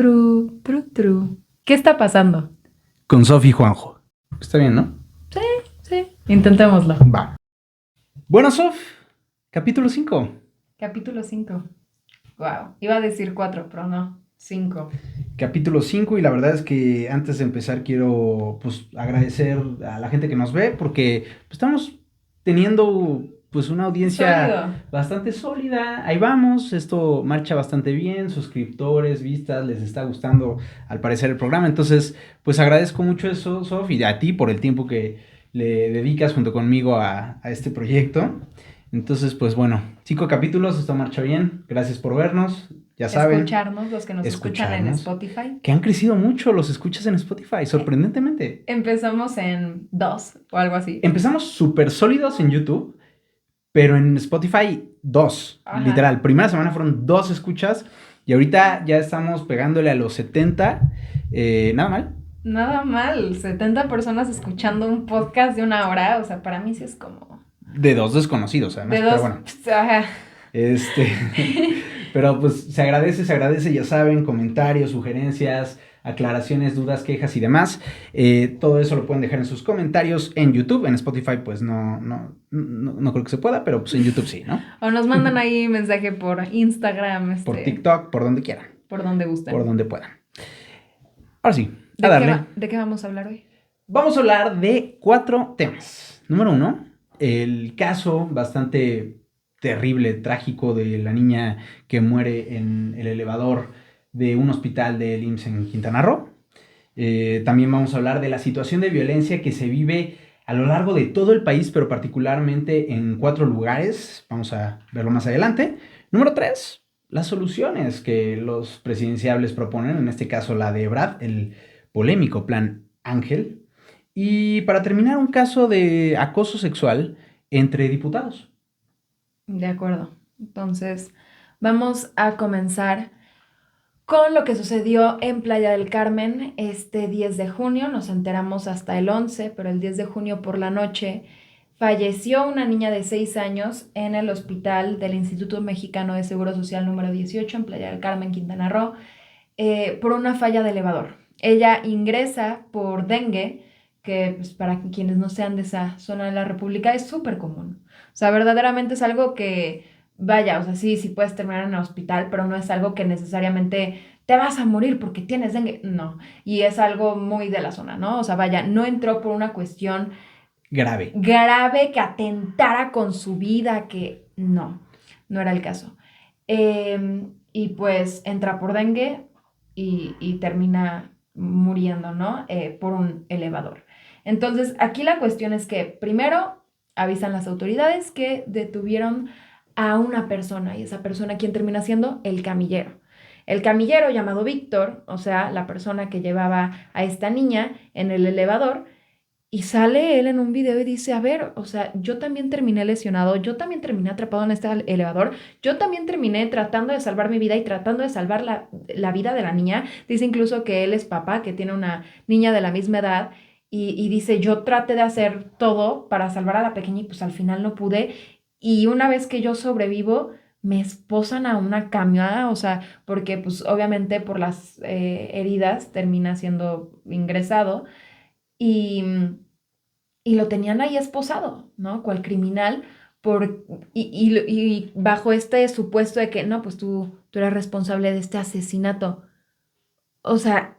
Tru. ¿Qué está pasando? Con Sofi y Juanjo. Está bien, ¿no? Sí. Intentémoslo. Va. Bueno, Sof, capítulo 5. Capítulo 5. Wow. Iba a decir 4, pero no. 5. Capítulo 5 y la verdad es que antes de empezar quiero pues agradecer a la gente que nos ve porque pues, estamos teniendo pues una audiencia Sólido. bastante sólida. Ahí vamos, esto marcha bastante bien, suscriptores, vistas, les está gustando al parecer el programa. Entonces pues agradezco mucho eso, Sof, y a ti por el tiempo que le dedicas junto conmigo a este proyecto. Entonces pues bueno, 5 capítulos, esto marcha bien, gracias por vernos. Ya saben, Escucharnos, los que nos escuchan en Spotify. que han crecido mucho los escuchas en Spotify, sorprendentemente. Empezamos en 2 o algo así. Empezamos súper sólidos en YouTube, pero en Spotify 2, Ajá. literal. Primera semana fueron 2 escuchas y ahorita ya estamos pegándole a los 70. Nada mal. Nada mal, 70 personas escuchando un podcast de 1 hora, o sea, para mí sí es como... De 2 desconocidos, además, De 2, pero bueno. Ajá. Pero pues se agradece, ya saben, comentarios, sugerencias, aclaraciones, dudas, quejas y demás. Todo eso lo pueden dejar en sus comentarios en YouTube. En Spotify pues no creo que se pueda, pero pues en YouTube sí, ¿no? O nos mandan ahí mensaje por Instagram. Por TikTok, por donde quieran. Por donde gusten. Por donde puedan. Ahora sí, a darle. ¿De qué vamos a hablar hoy? Vamos a hablar de 4 temas. Número 1, el caso bastante terrible, trágico de la niña que muere en el elevador de un hospital del IMSS en Quintana Roo. También vamos a hablar de la situación de violencia que se vive a lo largo de todo el país, pero particularmente en 4 lugares. Vamos a verlo más adelante. Número 3, las soluciones que los presidenciables proponen, en este caso la de Ebrard, el polémico Plan Ángel. Y para terminar, un caso de acoso sexual entre diputados. De acuerdo. Entonces, vamos a comenzar con lo que sucedió en Playa del Carmen este 10 de junio. Nos enteramos hasta el 11, pero el 10 de junio por la noche falleció una niña de 6 años en el hospital del Instituto Mexicano de Seguro Social número 18 en Playa del Carmen, Quintana Roo, por una falla de elevador. Ella ingresa por dengue, que pues, para quienes no sean de esa zona de la República es súper común. O sea, verdaderamente es algo que, vaya, o sea, sí puedes terminar en el hospital, pero no es algo que necesariamente te vas a morir porque tienes dengue. No, y es algo muy de la zona, ¿no? O sea, vaya, no entró por una cuestión grave que atentara con su vida, que no era el caso. Y pues entra por dengue y termina muriendo, ¿no? Por un elevador. Entonces, aquí la cuestión es que primero avisan las autoridades que detuvieron a una persona, y esa persona, ¿quién termina siendo? El camillero. El camillero llamado Víctor, o sea, la persona que llevaba a esta niña en el elevador, y sale él en un video y dice, a ver, o sea, yo también terminé lesionado, yo también terminé atrapado en este elevador, yo también terminé tratando de salvar mi vida y tratando de salvar la vida de la niña. Dice incluso que él es papá, que tiene una niña de la misma edad, y dice, yo traté de hacer todo para salvar a la pequeña y pues al final no pude, y una vez que yo sobrevivo, me esposan a una camioneta, o sea, porque pues obviamente por las heridas termina siendo ingresado, y lo tenían ahí esposado, ¿no? Cual criminal, y bajo este supuesto de que, no, pues tú eres responsable de este asesinato. O sea,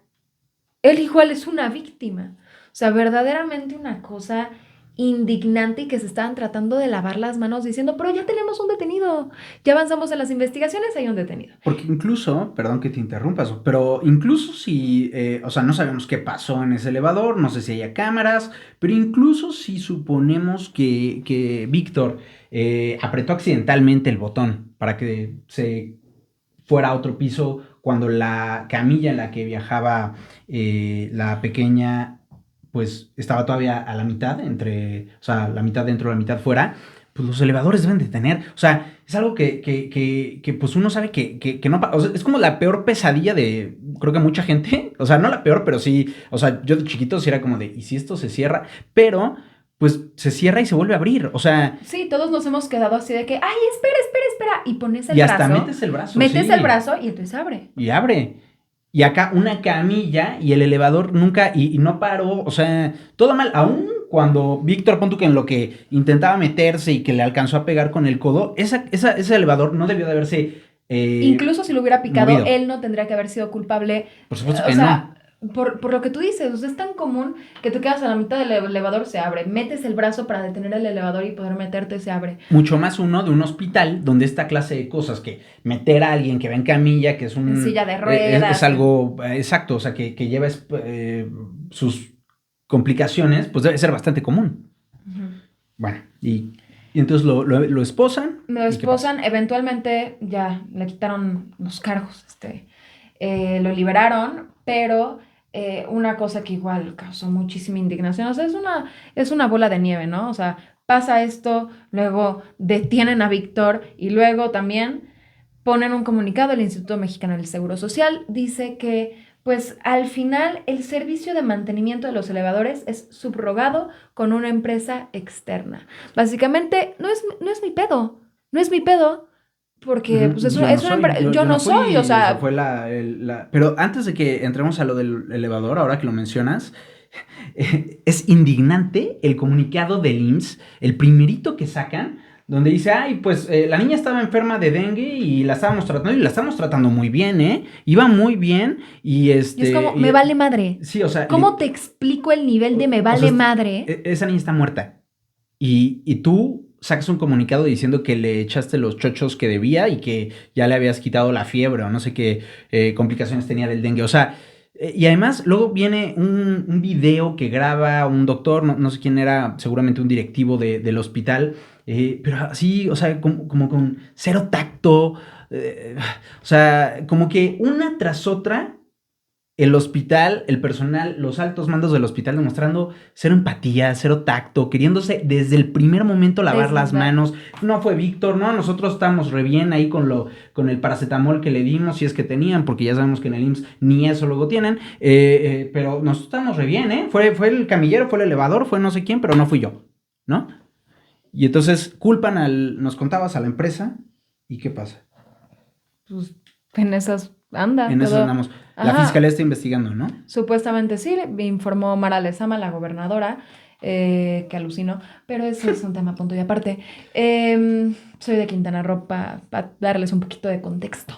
él igual es una víctima. O sea, verdaderamente una cosa indignante, y que se estaban tratando de lavar las manos diciendo, pero ya tenemos un detenido, ya avanzamos en las investigaciones, hay un detenido. Porque incluso, perdón que te interrumpas, pero incluso si, o sea, no sabemos qué pasó en ese elevador, no sé si haya cámaras, pero incluso si suponemos que Víctor apretó accidentalmente el botón para que se fuera a otro piso cuando la camilla en la que viajaba la pequeña pues estaba todavía a la mitad, o sea, la mitad dentro, la mitad fuera, pues los elevadores deben de tener, o sea, es algo que pues uno sabe que no, o sea, es como la peor pesadilla de, creo que mucha gente, o sea, no la peor, pero sí, o sea, yo de chiquito sí era como de, ¿y si esto se cierra? Pero pues se cierra y se vuelve a abrir, o sea... Sí, todos nos hemos quedado así de que, ay, espera, y pones el brazo. Y hasta metes el brazo, Metes sí. el brazo y entonces abre. Y abre. Y acá una camilla y el elevador nunca, y no paró, o sea, todo mal, aún cuando Víctor, pon tú que en lo que intentaba meterse y que le alcanzó a pegar con el codo, ese elevador no debió de haberse Incluso si lo hubiera picado, movido. él no tendría que haber sido culpable. Por supuesto O que sea, no. por lo que tú dices, o sea, es tan común que te quedas a la mitad del elevador, se abre, metes el brazo para detener el elevador y poder meterte, se abre. Mucho más uno de un hospital donde esta clase de cosas, que meter a alguien que va en camilla, que es En un silla de es ruedas. algo exacto, o sea, que lleva sus complicaciones, pues debe ser bastante común. Ujú. Bueno, y entonces lo esposan, Lo ¿y qué pasa? esposan, eventualmente ya le quitaron los cargos, lo liberaron, pero una cosa que igual causó muchísima indignación, o sea, es una bola de nieve, ¿no? O sea, pasa esto, luego detienen a Víctor y luego también ponen un comunicado. El Instituto Mexicano del Seguro Social dice que, pues al final, el servicio de mantenimiento de los elevadores es subrogado con una empresa externa. Básicamente, no es mi pedo, no es mi pedo, porque pues Ujú. Yo no es una soy, yo yo no no soy, o fui, o sea, sea, fue Pero antes de que entremos a lo del elevador, ahora que lo mencionas, es indignante el comunicado del IMSS, el primerito que sacan, donde dice, ay, pues la niña estaba enferma de dengue y la estábamos tratando, y la estamos tratando muy bien, ¿eh? Iba muy bien, y y es como, me vale madre. sí, o sea, ¿Cómo te explico el nivel de me o sea, vale madre? esa niña está muerta. Y tú sacas un comunicado diciendo que le echaste los chochos que debía y que ya le habías quitado la fiebre o no sé qué complicaciones tenía del dengue. O sea, y además luego viene un video que graba un doctor, no sé quién era, seguramente un directivo del hospital, pero así, o sea, como con cero tacto. O sea, como que una tras otra el hospital, el personal, los altos mandos del hospital demostrando cero empatía, cero tacto, queriéndose desde el primer momento lavar las Deslindar. manos. No fue Víctor, no, nosotros estamos re bien ahí con el paracetamol que le dimos, si es que tenían, porque ya sabemos que en el IMSS ni eso luego tienen, pero nosotros estamos re bien, ¿eh? Fue el camillero, fue el elevador, fue no sé quién, pero no fui yo, ¿no? Y entonces culpan nos contabas a la empresa, ¿y qué pasa? Pues en esas anda En eso todo. andamos. La fiscalía Ajá, está investigando, ¿no? supuestamente sí, me informó Mara Lezama, la gobernadora, que alucinó, pero eso es un tema punto y aparte. Soy de Quintana Roo para darles un poquito de contexto.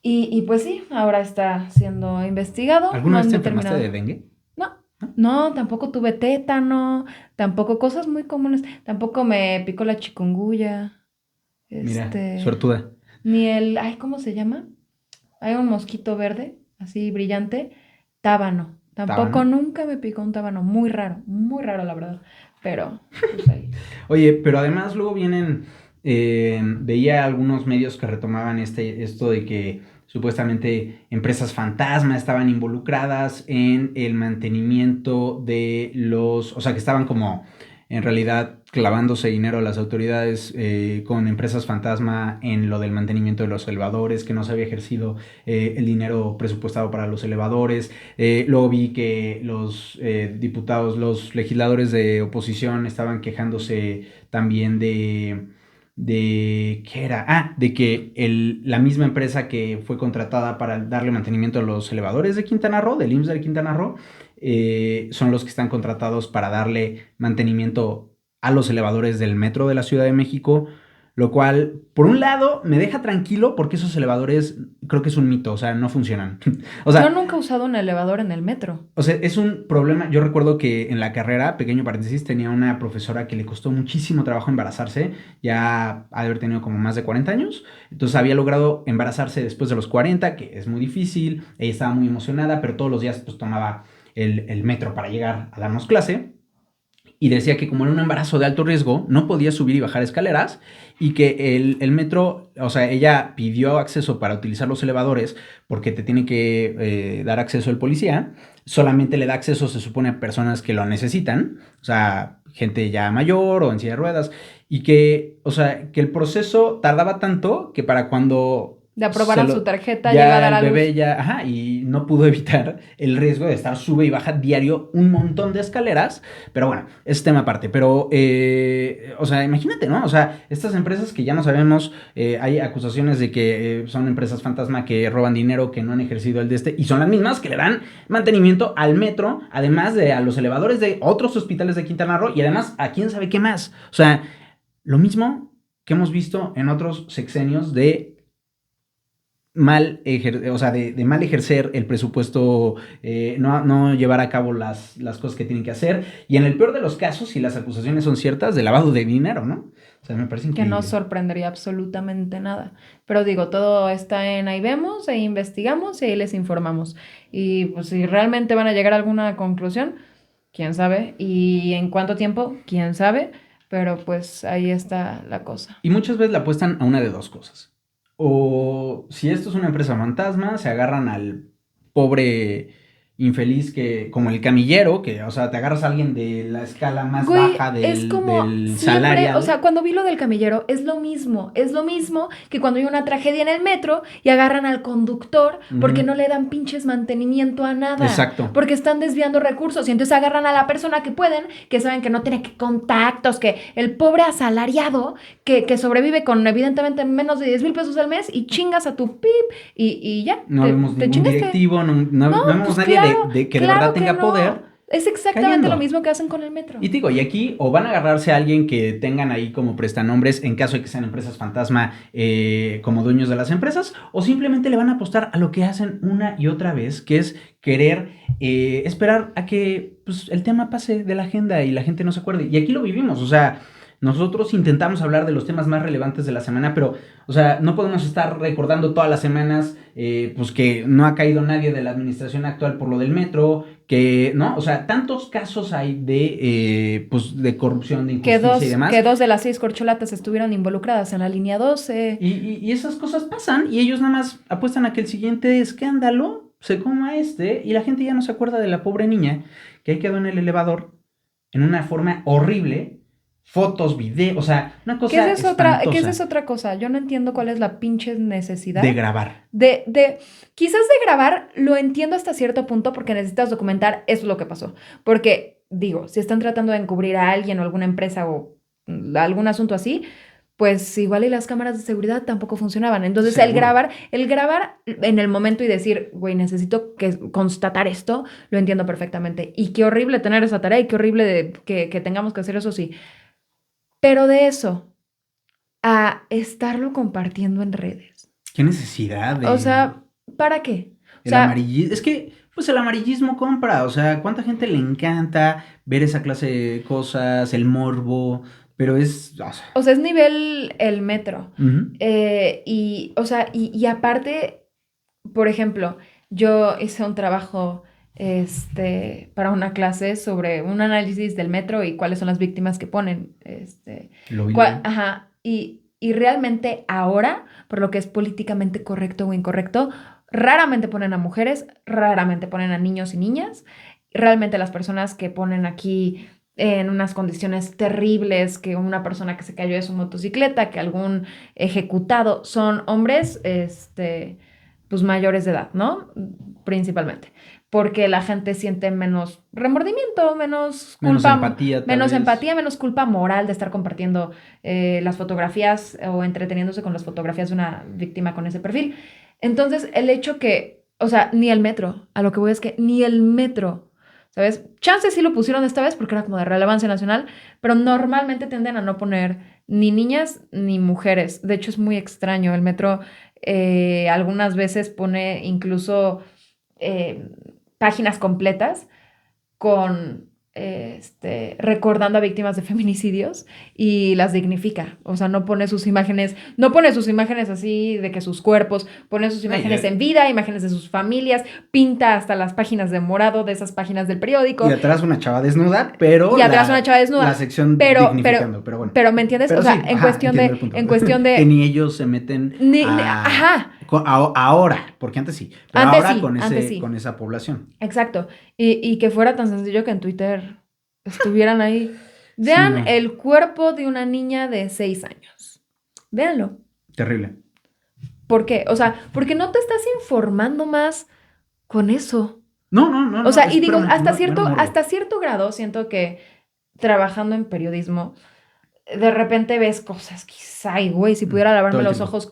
Y pues sí, ahora está siendo investigado, ¿Alguna no vez han te enfermaste de determinado. dengue? No, ¿No? no, tampoco tuve tétano, tampoco cosas muy comunes, tampoco me picó la chikungunya, Mira, este, suertuda. ni el, ay, ¿cómo se llama? Hay un mosquito verde, así brillante, tábano. Tampoco ¿Tábano? nunca me picó un tábano, muy raro la verdad. Pero, pues ahí. Oye, pero además luego vienen, veía algunos medios que retomaban esto de que supuestamente empresas fantasma estaban involucradas en el mantenimiento de o sea, que estaban como en realidad clavándose dinero a las autoridades con empresas fantasma en lo del mantenimiento de los elevadores, que no se había ejercido el dinero presupuestado para los elevadores. Luego vi que los diputados, los legisladores de oposición estaban quejándose también ¿qué era? De que la misma empresa que fue contratada para darle mantenimiento a los elevadores de Quintana Roo, del IMSS de Quintana Roo, son los que están contratados para darle mantenimiento a los elevadores del metro de la Ciudad de México, lo cual, por un lado, me deja tranquilo porque esos elevadores creo que es un mito, o sea, no funcionan. o Yo sea, nunca he usado un elevador en el metro. o sea, es un problema. Yo recuerdo que en la carrera, pequeño paréntesis, tenía una profesora que le costó muchísimo trabajo embarazarse. Ya ha de haber tenido como más de 40 años. Entonces había logrado embarazarse después de los 40, que es muy difícil. Ella estaba muy emocionada, pero todos los días pues tomaba el metro para llegar a darnos clase. Y decía que como era un embarazo de alto riesgo, no podía subir y bajar escaleras y que el metro, o sea, ella pidió acceso para utilizar los elevadores porque te tiene que dar acceso el policía, solamente le da acceso, se supone, a personas que lo necesitan, o sea, gente ya mayor o en silla de ruedas, y que, o sea, que el proceso tardaba tanto que para cuando De aprobaran su tarjeta, ya llega a dar a el luz. bebé ya, ajá, y no pudo evitar el riesgo de estar sube y baja diario un montón de escaleras, pero bueno, es tema aparte, pero, o sea, imagínate, ¿no? O sea, estas empresas que ya no sabemos, hay acusaciones de que son empresas fantasma que roban dinero, que no han ejercido el de este, y son las mismas que le dan mantenimiento al metro, además de a los elevadores de otros hospitales de Quintana Roo, y además a quién sabe qué más. O sea, lo mismo que hemos visto en otros sexenios de o sea, de mal ejercer el presupuesto, no llevar a cabo las cosas que tienen que hacer, y en el peor de los casos, si las acusaciones son ciertas, de lavado de dinero, ¿no? O sea, me parece Que no increíble. sorprendería absolutamente nada. Pero digo, todo está en ahí vemos, ahí investigamos y ahí les informamos. Y pues si realmente van a llegar a alguna conclusión, quién sabe. Y en cuánto tiempo, quién sabe. Pero pues ahí está la cosa. Y muchas veces le apuestan a una de dos cosas. O si esto es una empresa fantasma, se agarran al pobre infeliz que, como el camillero, que, o sea, te agarras a alguien de la escala más Güey, baja es como del siempre, o salarial. sea, cuando vi lo del camillero, es lo mismo que cuando hay una tragedia en el metro y agarran al conductor porque Ujú. no le dan pinches mantenimiento a nada, Exacto. porque están desviando recursos y entonces agarran a la persona que pueden, que saben que no tiene que contactos, que el pobre asalariado que sobrevive con evidentemente menos de 10,000 pesos al mes y chingas a tu pip y ya, No vemos te ningún chingaste. directivo, No, no vemos pues nadie claro, de que de verdad claro que tenga no. poder Es exactamente lo cayendo. mismo que hacen con el metro. Y te digo, y aquí o van a agarrarse a alguien que tengan ahí como prestanombres en caso de que sean empresas fantasma, como dueños de las empresas, o simplemente le van a apostar a lo que hacen una y otra vez, que es querer esperar a que pues, el tema pase de la agenda y la gente no se acuerde. Y aquí lo vivimos, o sea, nosotros intentamos hablar de los temas más relevantes de la semana, pero, o sea, no podemos estar recordando todas las semanas, pues que no ha caído nadie de la administración actual por lo del metro, que, ¿no? O sea, tantos casos hay pues, de corrupción, de injusticia y Que demás. dos de las 6 corcholatas estuvieron involucradas en la línea 12. Y esas cosas pasan y ellos nada más apuestan a que el siguiente escándalo se coma y la gente ya no se acuerda de la pobre niña que ahí quedó en el elevador en una forma horrible, fotos, videos, o sea, una ¿Qué es cosa esa otra, qué es espantosa esa otra cosa? Yo no entiendo cuál es la pinche de necesidad grabar. quizás de grabar lo entiendo hasta cierto punto porque necesitas documentar eso es lo que pasó. Porque, digo, si están tratando de encubrir a alguien o alguna empresa o algún asunto así, pues igual y las cámaras de seguridad tampoco funcionaban. Entonces, Seguro. el grabar en el momento y decir, güey, necesito constatar esto, lo entiendo perfectamente. Y qué horrible tener esa tarea y qué horrible que tengamos que hacer eso, sí. Pero de eso a estarlo compartiendo en redes. ¿Qué necesidad O de sea, ¿para qué? O el sea, amarillismo? Es que, pues el amarillismo compra, o sea, ¿cuánta gente le encanta ver esa clase de cosas, el morbo? Pero es, o sea, es nivel el metro. ujú. O sea, y aparte, por ejemplo, yo hice un trabajo para una clase sobre un análisis del metro y cuáles son las víctimas que ponen. Lo vi. Ajá. Y realmente ahora, por lo que es políticamente correcto o incorrecto, raramente ponen a mujeres, raramente ponen a niños y niñas. Realmente las personas que ponen aquí en unas condiciones terribles, que una persona que se cayó de su motocicleta, que algún ejecutado, son hombres, pues mayores de edad, ¿no? Principalmente. Porque la gente siente menos remordimiento, Menos empatía, tal menos vez. empatía, menos culpa moral de estar compartiendo las fotografías o entreteniéndose con las fotografías de una víctima con ese perfil. Entonces, el hecho que, o sea, ni el metro, a lo que voy es que ni el metro, ¿sabes? Chances sí lo pusieron esta vez porque era como de relevancia nacional, pero normalmente tienden a no poner ni niñas ni mujeres. De hecho, es muy extraño. El metro algunas veces pone incluso eh, páginas completas con recordando a víctimas de feminicidios y las dignifica. O sea, no pone sus imágenes así de que sus cuerpos, pone sus No, imágenes en vida, imágenes de sus familias, pinta hasta las páginas de morado de esas páginas del y periódico atrás una chava desnuda, pero y atrás una chava la desnuda. sección dignificando, pero bueno. Pero ¿me entiendes? O Pero sea, sí, ajá, entiendo el punto. en cuestión Que de, ni ellos se meten ajá, ahora, porque antes sí, pero ahora antes con sí. esa población. Exacto. Y que fuera tan sencillo que en Twitter estuvieran ahí. Sí, Vean no, el cuerpo de una niña de 6 años. Véanlo. terrible. ¿Por qué? O sea, porque no te estás informando más con eso. No, O sea, y es digo, puro mero morbo. hasta cierto grado siento que trabajando en periodismo, de repente ves cosas, quizá, y güey, si pudiera Todo lavarme el los tiempo. ojos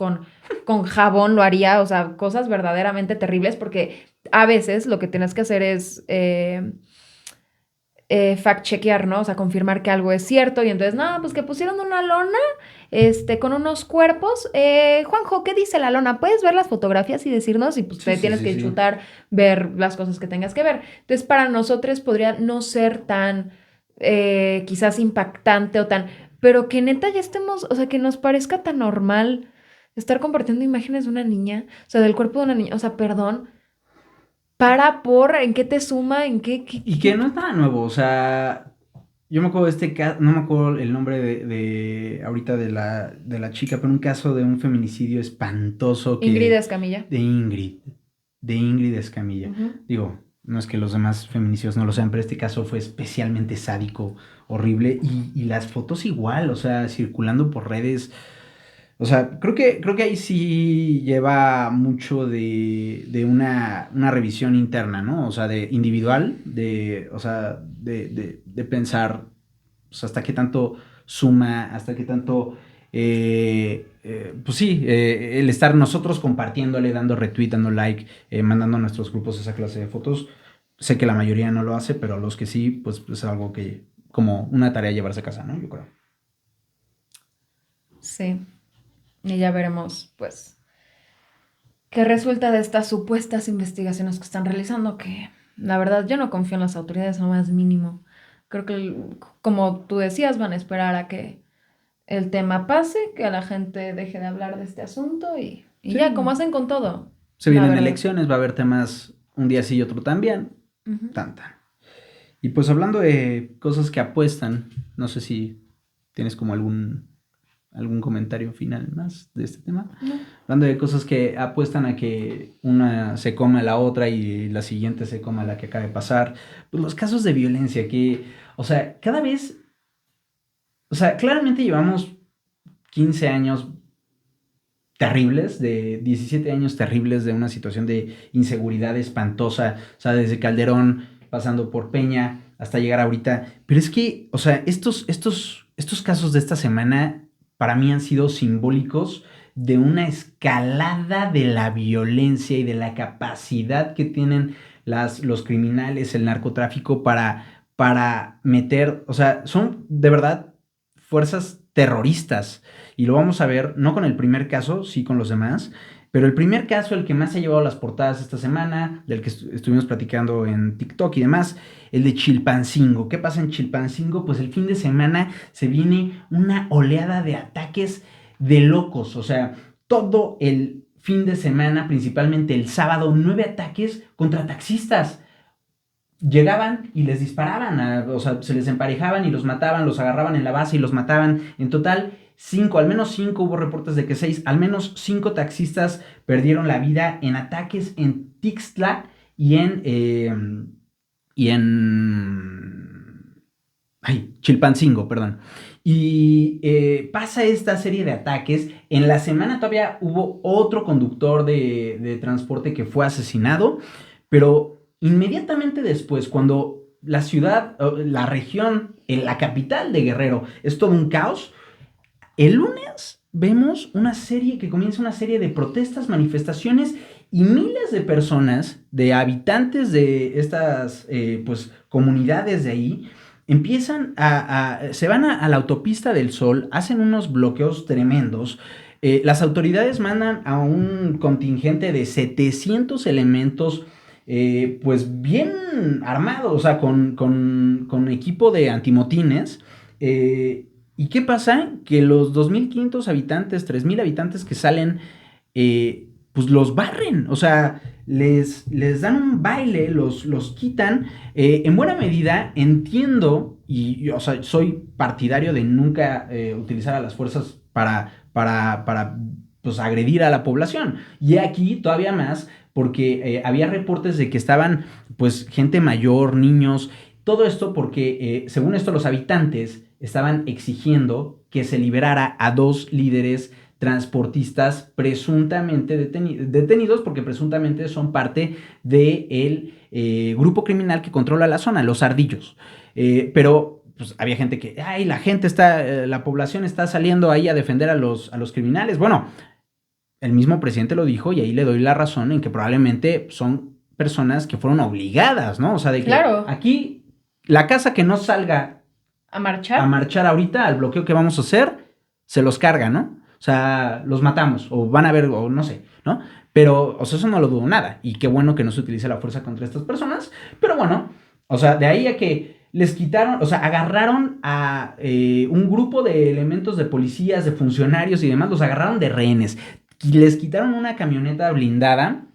con jabón, lo haría, o sea, cosas verdaderamente terribles, porque a veces lo que tienes que hacer es fact-chequear, ¿no? O sea, confirmar que algo es cierto, y entonces, no, pues que pusieron una lona, con unos cuerpos. Juanjo, ¿qué dice la lona? ¿Puedes ver las fotografías y decirnos? Y pues Sí, te sí, tienes sí, que sí. chutar, ver las cosas que tengas que ver. Entonces, para nosotros podría no ser tan, quizás impactante o tan, pero que neta ya estemos, o sea, que nos parezca tan normal estar compartiendo imágenes de una niña, o sea, del cuerpo de una niña, o sea, perdón, ¿en qué te suma? ¿En Y que no es nada nuevo, o sea, yo me acuerdo de este caso, no me acuerdo el nombre ahorita de la chica, pero un caso de un feminicidio espantoso Ingrid que, Escamilla? de Ingrid, de Ingrid Escamilla. Ujú. Digo, no es que los demás feminicidios no lo sean, pero este caso fue especialmente sádico, horrible, y las fotos igual, o sea, circulando por redes. O sea, creo que ahí sí lleva mucho de una revisión interna, ¿no? O sea, de individual, o sea, de pensar pues, hasta qué tanto suma, hasta qué tanto, pues sí, el estar nosotros compartiéndole, dando retweet, dando like, mandando a nuestros grupos esa clase de fotos. Sé que la mayoría no lo hace, pero a los que sí, pues es algo que, como una tarea llevarse a casa, ¿no? Yo creo. Sí, y ya veremos, pues, qué resulta de estas supuestas investigaciones que están realizando, que la verdad yo no confío en las autoridades lo más mínimo. Creo que, como tú decías, van a esperar a que el tema pase, que la gente deje de hablar de este asunto y ya, como Sí. hacen con todo, Se la vienen verdad. elecciones, va a haber temas un día sí y otro también. Ujú. Tanta. Y pues hablando de cosas que apuestan, no sé si tienes como algún comentario final más de este tema. No. Hablando de cosas que apuestan a que una se coma a la otra y la siguiente se coma a la que acaba de pasar. Pues los casos de violencia que, o sea, cada vez, o sea, claramente llevamos 15 años terribles, de 17 años terribles de una situación de inseguridad espantosa, o sea, desde Calderón, pasando por Peña, hasta llegar ahorita. Pero es que, o sea, estos casos de esta semana para mí han sido simbólicos de una escalada de la violencia y de la capacidad que tienen los criminales, el narcotráfico para meter, o sea, son de verdad fuerzas terroristas y lo vamos a ver, no con el primer caso, sí con los demás, pero el primer caso, el que más se ha llevado las portadas esta semana, del que estuvimos platicando en TikTok y demás, el de Chilpancingo. ¿Qué pasa en Chilpancingo? Pues el fin de semana se viene una oleada de ataques de locos, o sea, todo el fin de semana, principalmente el sábado, 9 ataques contra taxistas. Llegaban y les disparaban, o sea, se les emparejaban y los mataban, los agarraban en la base y los mataban. En total, 5, al menos 5, hubo reportes de que 6, al menos 5 taxistas perdieron la vida en ataques en Tixtla y Chilpancingo, perdón. Y pasa esta serie de ataques. En la semana todavía hubo otro conductor de transporte que fue asesinado, pero inmediatamente después, cuando la ciudad, la región, la capital de Guerrero es todo un caos, el lunes vemos que comienza una serie de protestas, manifestaciones y miles de personas, de habitantes de estas pues, comunidades de ahí, se van a la autopista del Sol, hacen unos bloqueos tremendos. Las autoridades mandan a un contingente de 700 elementos, pues bien armados, o sea, con equipo de antimotines. ¿Y qué pasa? Que los 2.500 habitantes, 3.000 habitantes que salen, pues los barren, o sea, les dan un baile, los quitan. En buena medida entiendo, o sea, soy partidario de nunca utilizar a las fuerzas para pues, agredir a la población. Y aquí todavía más, porque había reportes de que estaban, pues, gente mayor, niños, todo esto porque, según esto, los habitantes estaban exigiendo que se liberara a 2 líderes transportistas presuntamente detenidos porque presuntamente son parte del grupo criminal que controla la zona, los Ardillos. Pero pues había gente que, ay, la gente está, la población está saliendo ahí a defender a los criminales. Bueno, el mismo presidente lo dijo y ahí le doy la razón en que probablemente son personas que fueron obligadas, ¿no? O sea, de que Claro. aquí la casa que no salga ¿A a marchar? marchar ahorita al bloqueo que vamos a hacer, se los carga, ¿no? O sea, los matamos o van a ver, o no sé, ¿no? Pero, o sea, eso no lo dudo nada. Y qué bueno que no se utilice la fuerza contra estas personas. Pero bueno, o sea, de ahí a que les quitaron, o sea, agarraron a un grupo de elementos de policías, de funcionarios y demás, los agarraron de rehenes. Y les quitaron una camioneta blindada.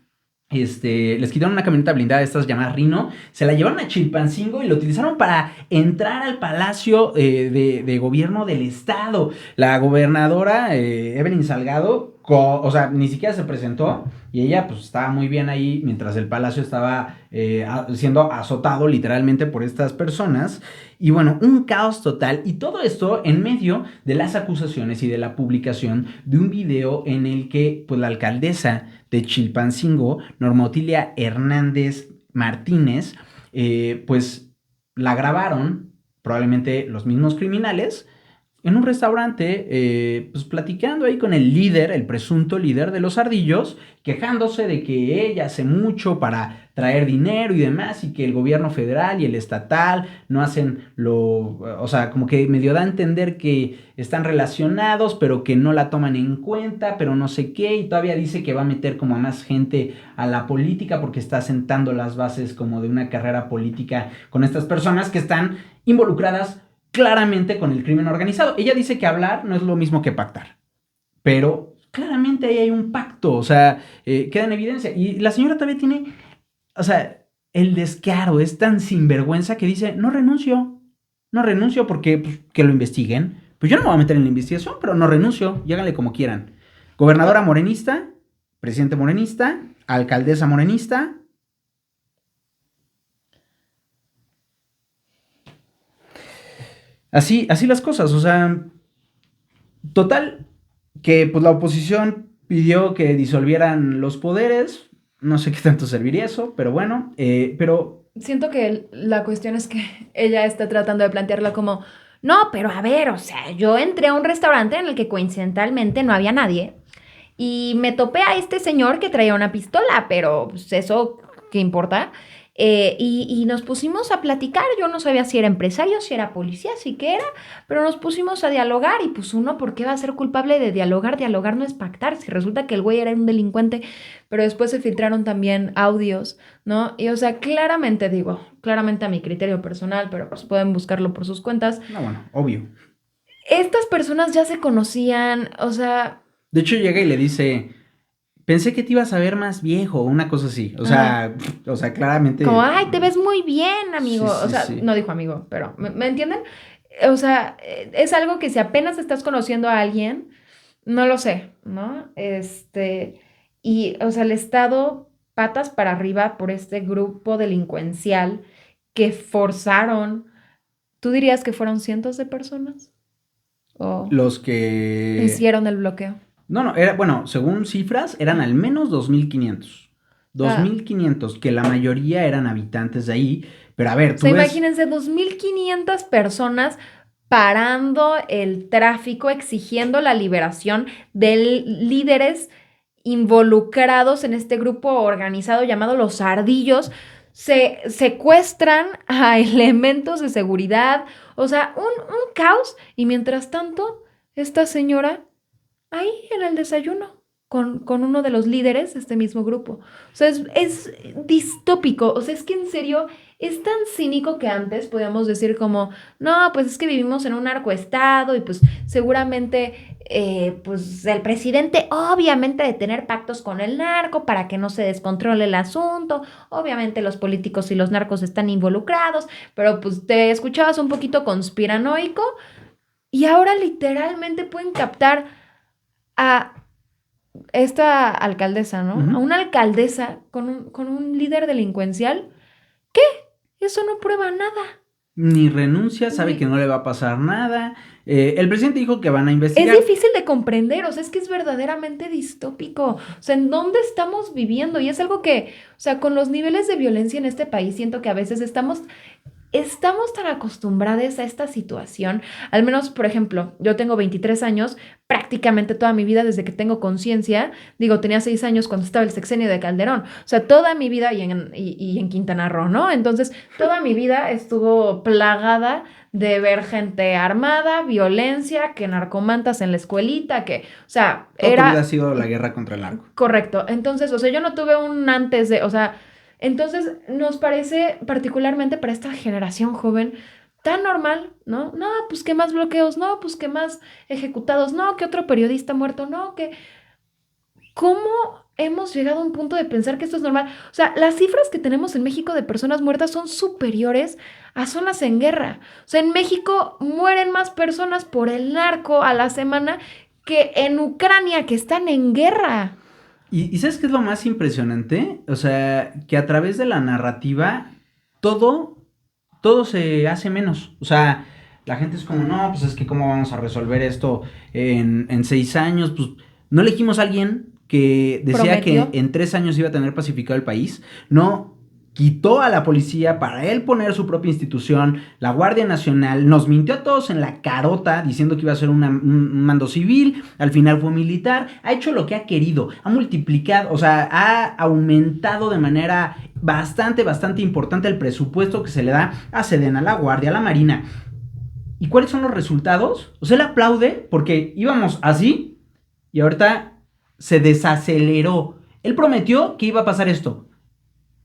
Les quitaron una camioneta blindada de estas llamadas Rino, se la llevaron a Chilpancingo y lo utilizaron para entrar al palacio de gobierno del estado. La gobernadora Evelyn Salgado, o sea, ni siquiera se presentó y ella pues estaba muy bien ahí mientras el palacio estaba siendo azotado literalmente por estas personas. Y bueno, un caos total y todo esto en medio de las acusaciones y de la publicación de un video en el que pues la alcaldesa de Chilpancingo, Norma Otilia Hernández Martínez, pues la grabaron, probablemente los mismos criminales, en un restaurante, pues platicando ahí con el líder, el presunto líder de los Ardillos, quejándose de que ella hace mucho para traer dinero y demás, y que el gobierno federal y el estatal no hacen o sea, como que medio da a entender que están relacionados, pero que no la toman en cuenta, pero no sé qué, y todavía dice que va a meter como a más gente a la política porque está sentando las bases como de una carrera política con estas personas que están involucradas claramente con el crimen organizado. Ella dice que hablar no es lo mismo que pactar, pero claramente ahí hay un pacto, o sea, queda en evidencia. Y la señora todavía tiene, o sea, el descaro es tan sinvergüenza que dice, no renuncio porque pues, que lo investiguen. Pues yo no me voy a meter en la investigación, pero no renuncio, y háganle como quieran. Gobernadora morenista, presidente morenista, alcaldesa morenista. Así las cosas, o sea, total, que pues la oposición pidió que disolvieran los poderes, no sé qué tanto serviría eso, pero bueno, pero... Siento que la cuestión es que ella está tratando de plantearla como, no, pero a ver, o sea, yo entré a un restaurante en el que coincidentalmente no había nadie y me topé a este señor que traía una pistola, pero pues, eso, ¿qué importa? Y nos pusimos a platicar, yo no sabía si era empresario, si era policía, si qué era, pero nos pusimos a dialogar y pues uno, ¿por qué va a ser culpable de dialogar? Dialogar no es pactar, si resulta que el güey era un delincuente, pero después se filtraron también audios, ¿no? Y o sea, claramente digo, claramente a mi criterio personal, pero pues pueden buscarlo por sus cuentas, No, bueno, obvio. estas personas ya se conocían, o sea... De hecho llega y le dice, pensé que te ibas a ver más viejo, una cosa así, Ajá. o sea, claramente... Como, ay, te ves muy bien, amigo. Sí, O sí, sea, sí. no dijo amigo, pero ¿me entienden? O sea, es algo que si apenas estás conociendo a alguien, no lo sé, ¿no? Y, o sea, el Estado patas para arriba por este grupo delincuencial que forzaron, ¿tú dirías que fueron cientos de personas? ¿O Los que... hicieron el bloqueo? No, no, era, bueno, según cifras, eran al menos 2.500. O Dos sea, mil quinientos, que la mayoría eran habitantes de ahí. Pero a ver, o sea, tú ves... imagínense 2.500 personas parando el tráfico, exigiendo la liberación de líderes involucrados en este grupo organizado llamado Los Ardillos. Se secuestran a elementos de seguridad, o sea, un caos. Y mientras tanto, esta señora ahí en el desayuno con uno de los líderes de este mismo grupo. O sea, es distópico. O sea, es que en serio es tan cínico que antes podíamos decir como, no, pues es que vivimos en un narcoestado y pues seguramente pues el presidente obviamente de tener pactos con el narco para que no se descontrole el asunto. Obviamente los políticos y los narcos están involucrados, pero pues te escuchabas un poquito conspiranoico y ahora literalmente pueden captar a esta alcaldesa, Uh ¿no? A -huh. una alcaldesa con un líder delincuencial, eso no prueba nada. ni renuncia, sabe que no le va a pasar nada. El presidente dijo que van a investigar. Es difícil de comprender, o sea, es que es verdaderamente distópico. O sea, ¿en dónde estamos viviendo? Y es algo que, o sea, con los niveles de violencia en este país, siento que a veces estamos tan acostumbrados a esta situación. Al menos, por ejemplo, yo tengo 23 años, prácticamente toda mi vida desde que tengo conciencia. Digo, tenía 6 años cuando estaba el sexenio de Calderón. O sea, toda mi vida y en Quintana Roo, ¿no? Entonces, toda mi vida estuvo plagada de ver gente armada, violencia, que narcomantas en la escuelita, que, o sea, Toda tu vida ha era sido la guerra contra el narco. correcto. Entonces, o sea, yo no tuve un antes de, o sea, entonces nos parece particularmente para esta generación joven tan normal, ¿no? No, pues que más bloqueos, no, pues que más ejecutados, no, que otro periodista muerto, no, que... ¿Cómo hemos llegado a un punto de pensar que esto es normal? O sea, las cifras que tenemos en México de personas muertas son superiores a zonas en guerra. O sea, en México mueren más personas por el narco a la semana que en Ucrania, que están en guerra. ¿Y sabes qué es lo más impresionante? O sea, que a través de la narrativa todo, todo se hace menos. O sea, la gente es como, no, pues es que cómo vamos a resolver esto en 6 años. Pues no elegimos a alguien que decía que Prometió. en 3 años iba a tener pacificado el país. No quitó a la policía para él poner su propia institución, la Guardia Nacional, nos mintió a todos en la carota diciendo que iba a ser un mando civil, al final fue militar, ha hecho lo que ha querido, ha multiplicado, o sea, ha aumentado de manera bastante importante el presupuesto que se le da a Sedena, a la Guardia, a la Marina. ¿Y cuáles son los resultados? O sea, él aplaude porque íbamos así y ahorita se desaceleró. Él prometió que iba a pasar esto,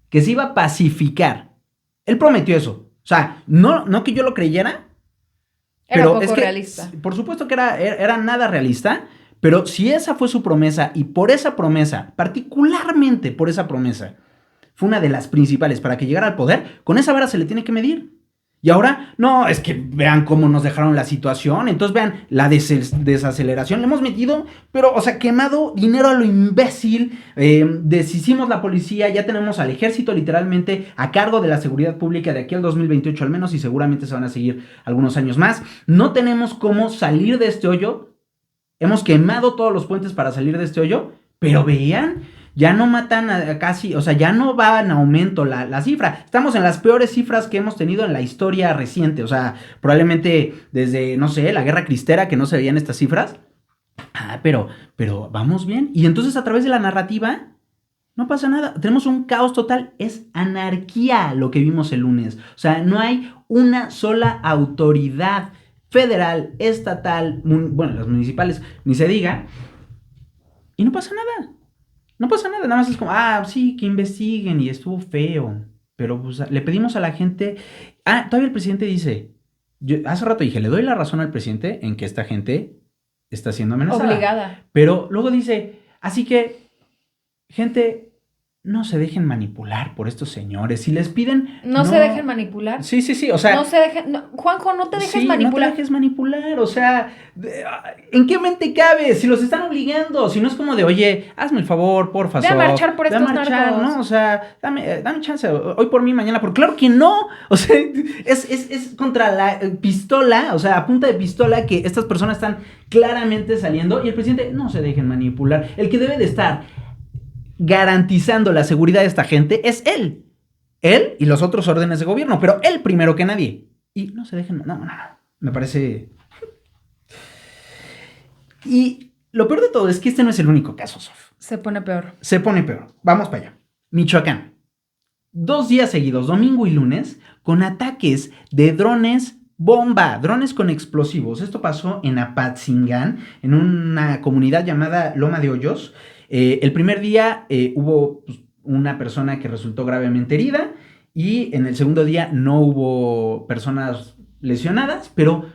que se iba a pacificar. Él prometió eso. O sea, no que yo lo creyera, Era pero poco es que, realista. por supuesto que era nada realista, pero si esa fue su promesa y por esa promesa, particularmente por esa promesa, fue una de las principales para que llegara al poder, con esa vara se le tiene que medir. Y ahora, no, es que vean cómo nos dejaron la situación. Entonces vean la desaceleración. Le hemos metido, pero, o sea, quemado dinero a lo imbécil. Deshicimos la policía. Ya tenemos al ejército literalmente a cargo de la seguridad pública de aquí al 2028 al menos. Y seguramente se van a seguir algunos años más. No tenemos cómo salir de este hoyo. Hemos quemado todos los puentes para salir de este hoyo. Pero vean, ya no matan casi, o sea, ya no va en aumento la cifra. Estamos en las peores cifras que hemos tenido en la historia reciente. O sea, probablemente desde, no sé, la guerra cristera que no se veían estas cifras. Pero vamos bien. Y entonces a través de la narrativa no pasa nada. Tenemos un caos total. Es anarquía lo que vimos el lunes. O sea, no hay una sola autoridad federal, estatal, bueno, las municipales, ni se diga. Y no pasa nada. No pasa nada, nada más es como, sí, que investiguen y estuvo feo. Pero pues, le pedimos a la gente. Todavía el presidente dice. Yo hace rato dije, le doy la razón al presidente en que esta gente está siendo amenazada. Obligada. Pero luego dice, así que, gente, no se dejen manipular por estos señores. Si les piden. No se dejen manipular. Sí, o sea. No se dejen. Juanjo, no te dejes manipular. No te dejes manipular, o sea, ¿en qué mente cabe? Si los están obligando, si no es como de, oye, hazme el favor, porfa, Ve a marchar por estos narcos. ¿no? O sea, dame chance, hoy por mí, mañana por... Claro que no, o sea, es contra la pistola, o sea, a punta de pistola que estas personas están claramente saliendo y el presidente, no se dejen manipular. El que debe de estar garantizando la seguridad de esta gente es él. Él y los otros órdenes de gobierno, pero él primero que nadie. Y no se dejen... No. Me parece... Y lo peor de todo es que este no es el único caso, Sof. Se pone peor. Se pone peor. Vamos para allá. Michoacán. 2 días seguidos, domingo y lunes, con ataques de drones bomba, drones con explosivos. Esto pasó en Apatzingán, en una comunidad llamada Loma de Hoyos. El primer día hubo una persona que resultó gravemente herida y en el segundo día no hubo personas lesionadas, pero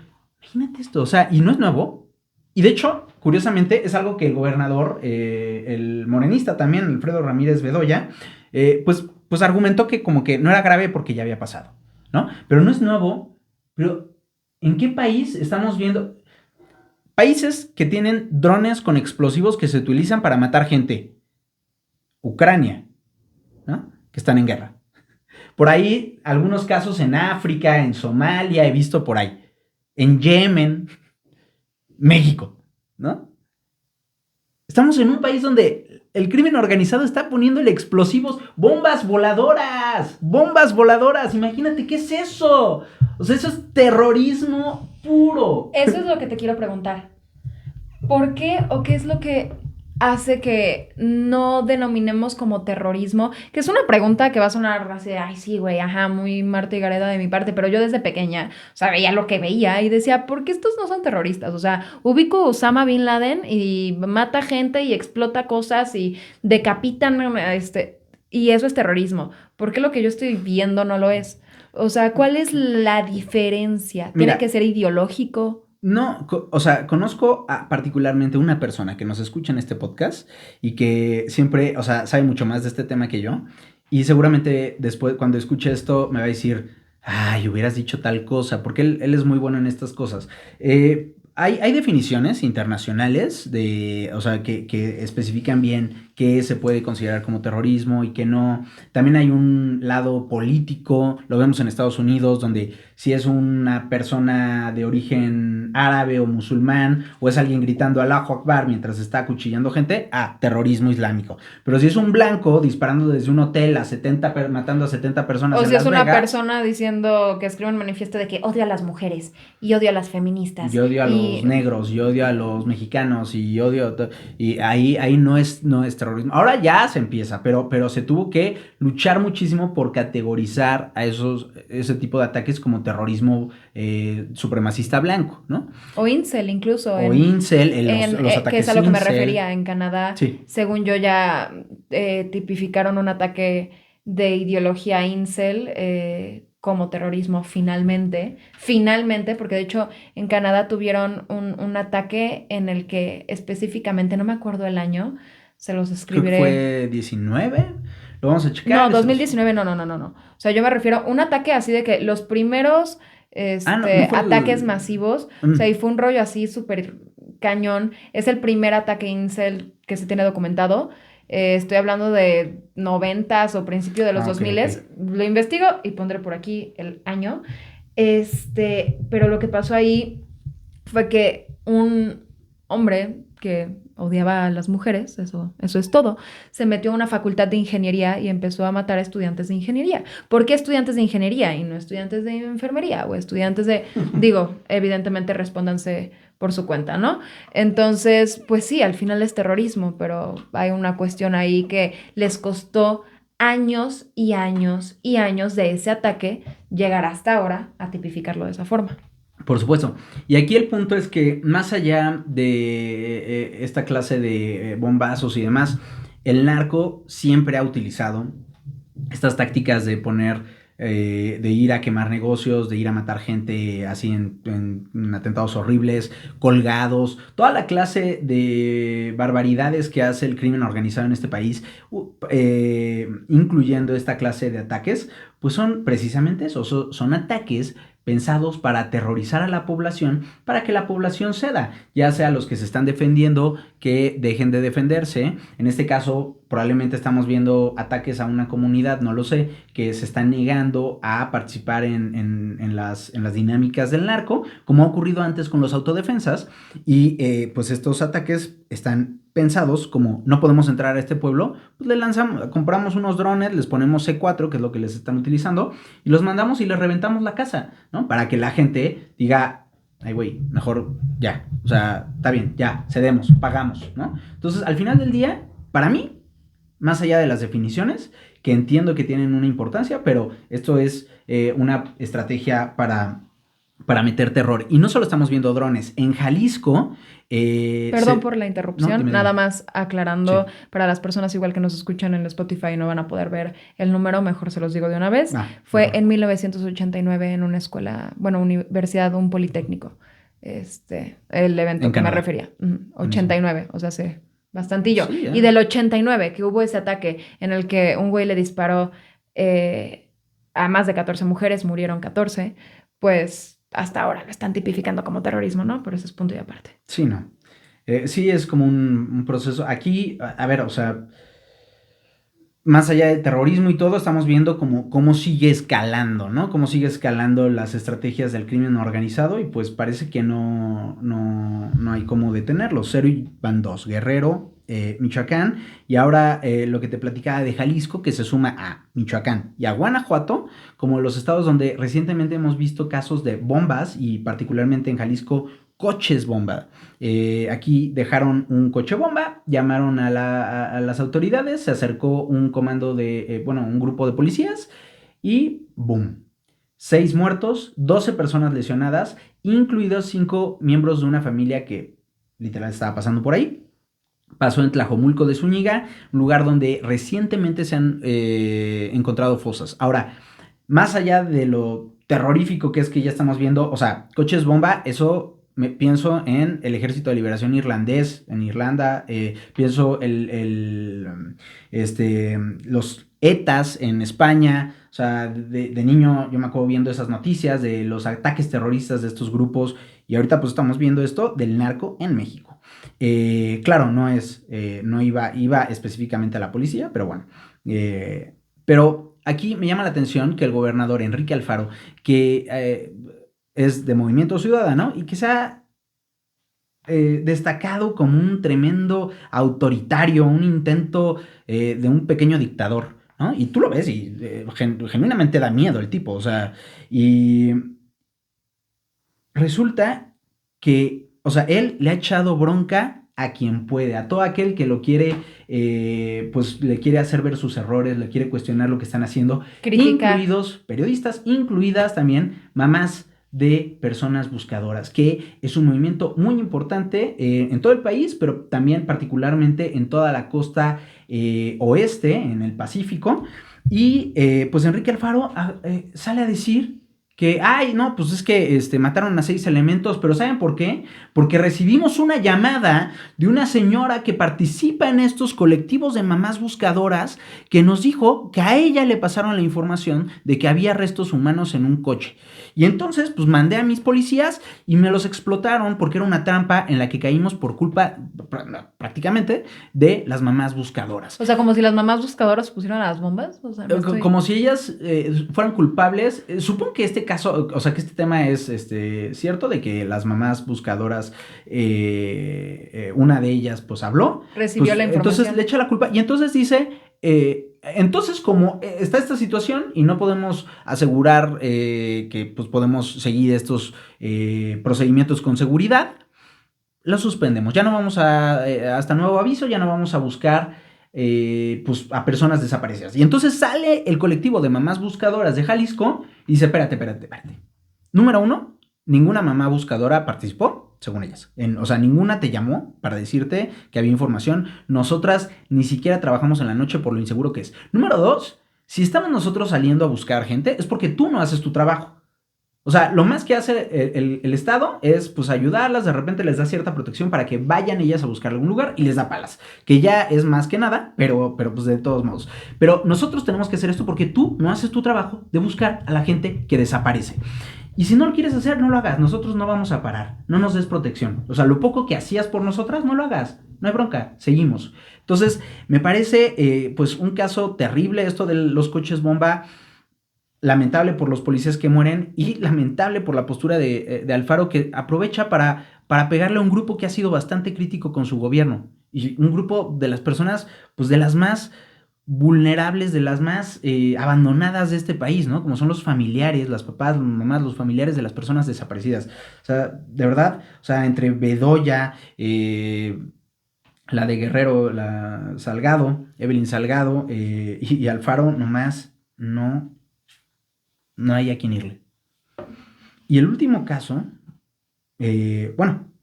imagínate esto, o sea, y no es nuevo. Y de hecho, curiosamente, es algo que el gobernador, el morenista también, Alfredo Ramírez Bedoya, pues argumentó que como que no era grave porque ya había pasado, ¿no? Pero no es nuevo. Pero, ¿en qué país estamos viendo? Países que tienen drones con explosivos que se utilizan para matar gente. Ucrania, ¿no? Que están en guerra. Por ahí, algunos casos en África, en Somalia, he visto por ahí. En Yemen, México, ¿no? Estamos en un país donde el crimen organizado está poniéndole explosivos, bombas voladoras, imagínate, ¿qué es eso? O sea, eso es terrorismo puro. Eso es lo que te quiero preguntar. ¿Por qué o qué es lo que hace que no denominemos como terrorismo? Que es una pregunta que va a sonar así, ay, sí, güey, ajá, muy Marta y Gareda de mi parte, pero yo desde pequeña, o sea, veía lo que veía y decía, ¿por qué estos no son terroristas? O sea, ubico a Osama Bin Laden y mata gente y explota cosas y decapitan, y eso es terrorismo. ¿Por qué lo que yo estoy viendo no lo es? O sea, ¿cuál es la diferencia? ¿Tiene Mira, que ser ideológico? no, o sea, conozco particularmente una persona que nos escucha en este podcast y que siempre, o sea, sabe mucho más de este tema que yo. Y seguramente después, cuando escuche esto, me va a decir, ay, hubieras dicho tal cosa, porque él es muy bueno en estas cosas. Hay definiciones internacionales de, o sea, que especifican bien qué se puede considerar como terrorismo y qué no. También hay un lado político, lo vemos en Estados Unidos, donde si es una persona de origen árabe o musulmán, o es alguien gritando Allahu Akbar mientras está acuchillando gente, terrorismo islámico. Pero si es un blanco disparando desde un hotel a 70, matando a 70 personas O en si es Las una Vegas, persona diciendo que escribe un manifiesto de que odio a las mujeres y odio a las feministas yo odio a los y negros, yo odio a los mexicanos y odio y ahí no es terrorismo. Ahora ya se empieza, pero se tuvo que luchar muchísimo por categorizar a ese tipo de ataques como terrorismo supremacista blanco, ¿no? o incel incluso O incel, los que es ataques a lo que me incel. refería en Canadá, Sí, según yo ya tipificaron un ataque de ideología incel como terrorismo finalmente, porque de hecho en Canadá tuvieron un ataque en el que específicamente, no me acuerdo el año, se los creo que escribiré. fue 19. Lo vamos a No, checar. 2019, no, no, no, no, no. O sea, yo me refiero a un ataque así de que los primeros No, no fue ataques masivos, o sea, y fue un rollo así súper cañón. Es el primer ataque incel que se tiene documentado. Estoy hablando de noventas o principio de los dos Ok, ok. miles. Lo investigo y pondré por aquí el año. Pero lo que pasó ahí fue que un hombre que odiaba a las mujeres, eso es todo, se metió a una facultad de ingeniería y empezó a matar a estudiantes de ingeniería. ¿Por qué estudiantes de ingeniería y no estudiantes de enfermería o estudiantes de, digo, evidentemente respóndanse por su cuenta, ¿no? Entonces, pues sí, al final es terrorismo, pero hay una cuestión ahí que les costó años y años y años de ese ataque llegar hasta ahora a tipificarlo de esa forma. Por supuesto. Y aquí el punto es que más allá de esta clase de bombazos y demás, el narco siempre ha utilizado estas tácticas de poner, de ir a quemar negocios, de ir a matar gente así en atentados horribles, colgados, toda la clase de barbaridades que hace el crimen organizado en este país, incluyendo esta clase de ataques, pues son precisamente eso, son ataques pensados para aterrorizar a la población, para que la población ceda, ya sea los que se están defendiendo, que dejen de defenderse. En este caso, probablemente estamos viendo ataques a una comunidad, no lo sé, que se están negando a participar en las dinámicas del narco, como ha ocurrido antes con los autodefensas, y pues estos ataques están pensados como no podemos entrar a este pueblo, pues le lanzamos, compramos unos drones, les ponemos C4, que es lo que les están utilizando, y los mandamos y les reventamos la casa, ¿no? Para que la gente diga, ay, güey, mejor ya, o sea, está bien, ya, cedemos, pagamos, ¿no? Entonces, al final del día, para mí, más allá de las definiciones, que entiendo que tienen una importancia, pero esto es una estrategia para meter terror. Y no solo estamos viendo drones, en Jalisco... Perdón por la No, interrupción, dime, nada dime. más Sí. aclarando para las personas igual que nos escuchan en Spotify y no van a poder ver el número, mejor se los digo de una vez. Fue Mejor. en 1989 en una escuela, bueno, universidad, un politécnico, el evento En que me Canadá. refería, Buenísimo. 89, o sea, hace bastantillo. Sí, Y del 89 que hubo ese ataque en el que un güey le disparó a más de 14 mujeres, murieron 14, pues hasta ahora lo están tipificando como terrorismo, ¿no? Pero eso es punto y aparte. Sí, no. Sí, es como un proceso. Aquí, a ver, o sea, más allá del terrorismo y todo, estamos viendo cómo sigue escalando, ¿no? Cómo sigue escalando las estrategias del crimen organizado y pues parece que no hay cómo detenerlo. Cero y van dos, Guerrero, Michoacán, y ahora lo que te platicaba de Jalisco, que se suma a Michoacán y a Guanajuato, como los estados donde recientemente hemos visto casos de bombas y particularmente en Jalisco, coches bomba. Aquí dejaron un coche bomba, llamaron a las autoridades, se acercó un comando un grupo de policías y ¡boom! 6 muertos, 12 personas lesionadas, incluidos 5 miembros de una familia que literal estaba pasando por ahí. Pasó en Tlajomulco de Zúñiga, lugar donde recientemente se han encontrado fosas. Ahora, más allá de lo terrorífico que es que ya estamos viendo, o sea, coches bomba, eso me pienso en el Ejército de Liberación Irlandés, en Irlanda, pienso los ETAs en España, o sea, de niño yo me acuerdo viendo esas noticias de los ataques terroristas de estos grupos y ahorita pues estamos viendo esto del narco en México. Claro, no iba específicamente a la policía, pero bueno, pero aquí me llama la atención que el gobernador Enrique Alfaro, que es de Movimiento Ciudadano y que se ha destacado como un tremendo autoritario, un intento de un pequeño dictador, ¿no? Y tú lo ves y genuinamente da miedo el tipo, o sea, y resulta que, o sea, él le ha echado bronca a quien puede, a todo aquel que lo quiere, pues le quiere hacer ver sus errores, le quiere cuestionar lo que están haciendo, Criticar. incluidos periodistas, incluidas también mamás de personas buscadoras, que es un movimiento muy importante en todo el país, pero también particularmente en toda la costa oeste, en el Pacífico, y pues Enrique Alfaro sale a decir que, ay, no, pues es que mataron a 6 elementos, pero ¿saben por qué? Porque recibimos una llamada de una señora que participa en estos colectivos de mamás buscadoras que nos dijo que a ella le pasaron la información de que había restos humanos en un coche. Y entonces, pues mandé a mis policías y me los explotaron porque era una trampa en la que caímos por culpa prácticamente de las mamás buscadoras. O sea, como si las mamás buscadoras pusieran las bombas. O sea, Como si ellas fueran culpables. Supongo que este caso, o sea, que este tema es cierto de que las mamás buscadoras, una de ellas, pues habló. Recibió Pues, la información. entonces le echa la culpa y entonces dice, entonces como está esta situación y no podemos asegurar que pues podemos seguir estos procedimientos con seguridad, lo suspendemos. Ya no vamos hasta nuevo aviso, ya no vamos a buscar pues a personas desaparecidas. Y entonces sale el colectivo de mamás buscadoras de Jalisco y dice, espérate. Número 1, ninguna mamá buscadora participó, según ellas. O sea, ninguna te llamó para decirte que había información. Nosotras ni siquiera trabajamos en la noche por lo inseguro que es. Número 2, si estamos nosotros saliendo a buscar gente es porque tú no haces tu trabajo. O sea, lo más que hace el Estado es pues ayudarlas, de repente les da cierta protección para que vayan ellas a buscar algún lugar y les da palas, que ya es más que nada, pero pues de todos modos. Pero nosotros tenemos que hacer esto porque tú no haces tu trabajo de buscar a la gente que desaparece. Y si no lo quieres hacer, no lo hagas, nosotros no vamos a parar, no nos des protección. O sea, lo poco que hacías por nosotras, no lo hagas, no hay bronca, seguimos. Entonces, me parece pues un caso terrible esto de los coches bomba. Lamentable por los policías que mueren y lamentable por la postura de Alfaro, que aprovecha para pegarle a un grupo que ha sido bastante crítico con su gobierno y un grupo de las personas, pues de las más vulnerables, de las más abandonadas de este país, ¿no? Como son los familiares, las papás, las mamás, los familiares de las personas desaparecidas. O sea, de verdad, o sea, entre Bedoya, la de Guerrero, la Salgado, Evelyn Salgado y Alfaro, nomás no hay a quien irle. Y el último caso,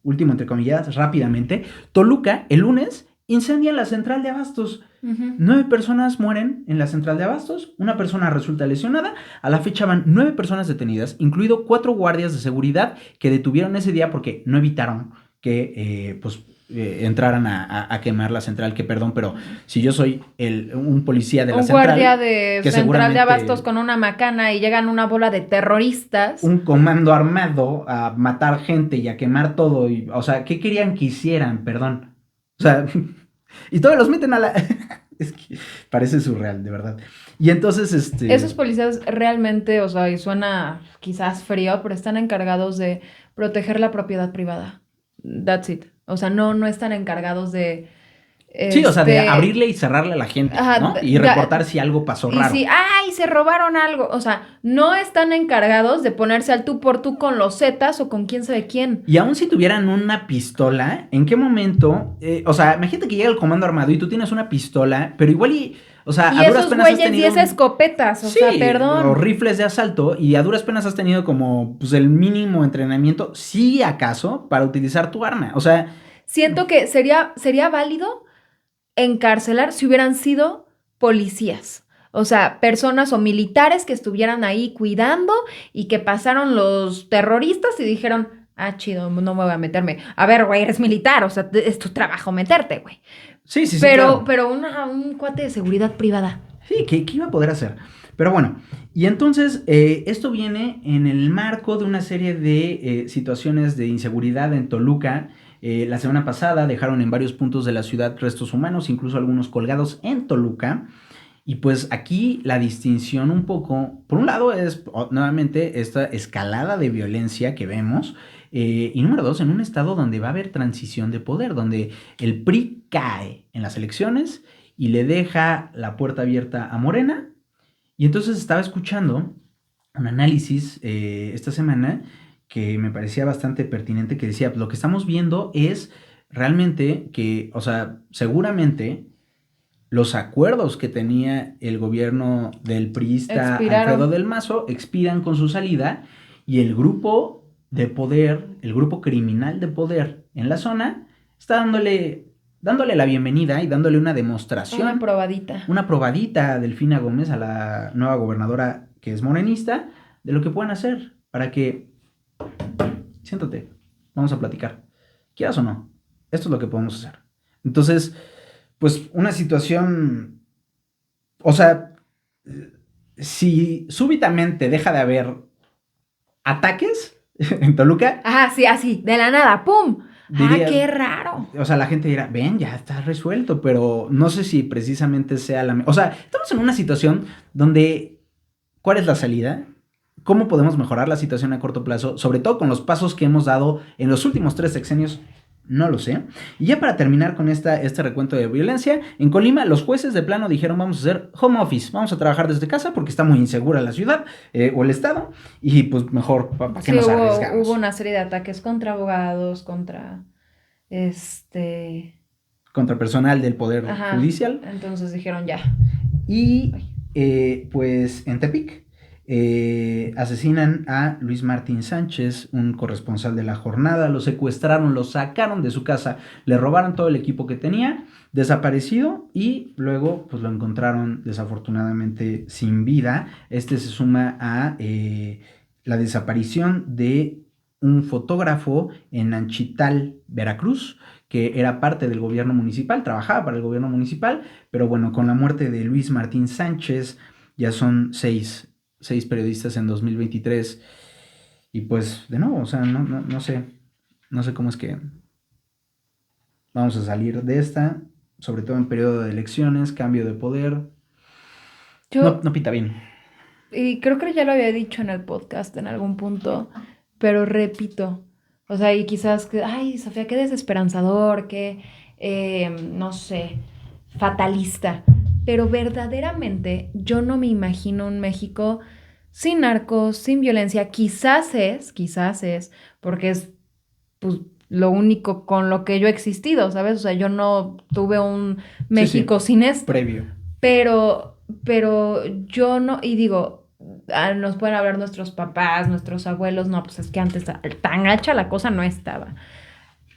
último entre comillas, rápidamente, Toluca, el lunes, incendia la central de abastos. 9 personas mueren en la central de abastos, una persona resulta lesionada, a la fecha van 9 personas detenidas, incluido 4 guardias de seguridad que detuvieron ese día porque no evitaron que, entraran a quemar la central, que perdón, pero si yo soy un policía de la central... Un guardia de central de abastos con una macana y llegan una bola de terroristas. Un comando armado a matar gente y a quemar todo, o sea, ¿qué querían que hicieran? Perdón. O sea, y todos los meten a la... Es que parece surreal, de verdad. Y entonces, Esos policías realmente, o sea, y suena quizás frío, pero están encargados de proteger la propiedad privada. That's it. O sea, no están encargados de, sí, o sea, de abrirle y cerrarle a la gente, ajá, ¿no? Y reportar si algo pasó y raro. si, ay, se robaron algo. O sea, no están encargados de ponerse al tú por tú con los Zetas o con quién sabe quién. Y aún si tuvieran una pistola, ¿en qué momento? O sea, imagínate que llega el comando armado y tú tienes una pistola, pero igual y, o sea, Y a duras esos penas has güeyes tenido 10 escopetas, o sí, sea, o perdón. rifles de asalto y a duras penas has tenido como, pues, el mínimo entrenamiento, sí acaso, para utilizar tu arma. O sea, Siento que sería válido encarcelar si hubieran sido policías. O sea, personas o militares que estuvieran ahí cuidando y que pasaron los terroristas y dijeron, ah, chido, no me voy a meterme. A ver, güey, eres militar, o sea, es tu trabajo meterte, güey. sí, sí, sí, Pero, claro. pero un cuate de seguridad privada. Sí, ¿qué iba a poder hacer? Pero bueno, y entonces esto viene en el marco de una serie de situaciones de inseguridad en Toluca. La semana pasada dejaron en varios puntos de la ciudad restos humanos, incluso algunos colgados en Toluca. Y pues aquí la distinción un poco, por un lado es nuevamente esta escalada de violencia que vemos, y número dos, en un estado donde va a haber transición de poder, donde el PRI cae en las elecciones y le deja la puerta abierta a Morena. Y entonces estaba escuchando un análisis esta semana que me parecía bastante pertinente, que decía, lo que estamos viendo es realmente que, o sea, seguramente los acuerdos que tenía el gobierno del priista Alfredo Expiraron. del Mazo expiran con su salida y el grupo de poder, el grupo criminal de poder en la zona, está dándole la bienvenida y dándole Una probadita. una probadita a Delfina Gómez, a la nueva gobernadora que es morenista, de lo que pueden hacer para que, siéntate, vamos a platicar, quieras o no, esto es lo que podemos hacer. Entonces, pues una situación, o sea, si súbitamente deja de haber ataques en Toluca, Ajá, sí, así, de la nada, ¡pum! Ah, dirías, qué raro. o sea, la gente dirá, ven, ya está resuelto, pero no sé si precisamente sea o sea, estamos en una situación donde, ¿cuál es la salida? ¿Cómo podemos mejorar la situación a corto plazo? Sobre todo con los pasos que hemos dado en los últimos 3 sexenios. No lo sé. Y ya para terminar con este recuento de violencia, en Colima los jueces de plano dijeron vamos a hacer home office, vamos a trabajar desde casa porque está muy insegura la ciudad o el estado y pues mejor, ¿para qué Sí, nos hubo arriesgamos? una serie de ataques contra abogados, contra este. Contra personal del Poder Ajá. Judicial. Entonces dijeron ya. Y Ay. pues en Tepic asesinan a Luis Martín Sánchez, un corresponsal de la jornada, lo secuestraron, lo sacaron de su casa, le robaron todo el equipo que tenía, desaparecido y luego pues lo encontraron desafortunadamente sin vida. Este se suma a la desaparición de un fotógrafo en Anchital, Veracruz, que era parte del gobierno municipal, trabajaba para el gobierno municipal, pero bueno, con la muerte de Luis Martín Sánchez, ya son seis periodistas en 2023. Y pues, de nuevo, o sea, no sé cómo es que vamos a salir de esta, sobre todo en periodo de elecciones, cambio de poder. No, Yo, no pinta bien. y creo que ya lo había dicho en el podcast en algún punto, pero repito. O sea, y quizás, ay, Sofía, qué desesperanzador, qué, no sé, fatalista. Pero verdaderamente yo no me imagino un México sin narcos, sin violencia. Quizás es, porque es pues, lo único con lo que yo he existido, ¿sabes? O sea, yo no tuve un Sí, sí, México sin esto. previo. Pero yo no, y digo, nos pueden hablar nuestros papás, nuestros abuelos, no, pues es que antes tan gacha la cosa no estaba.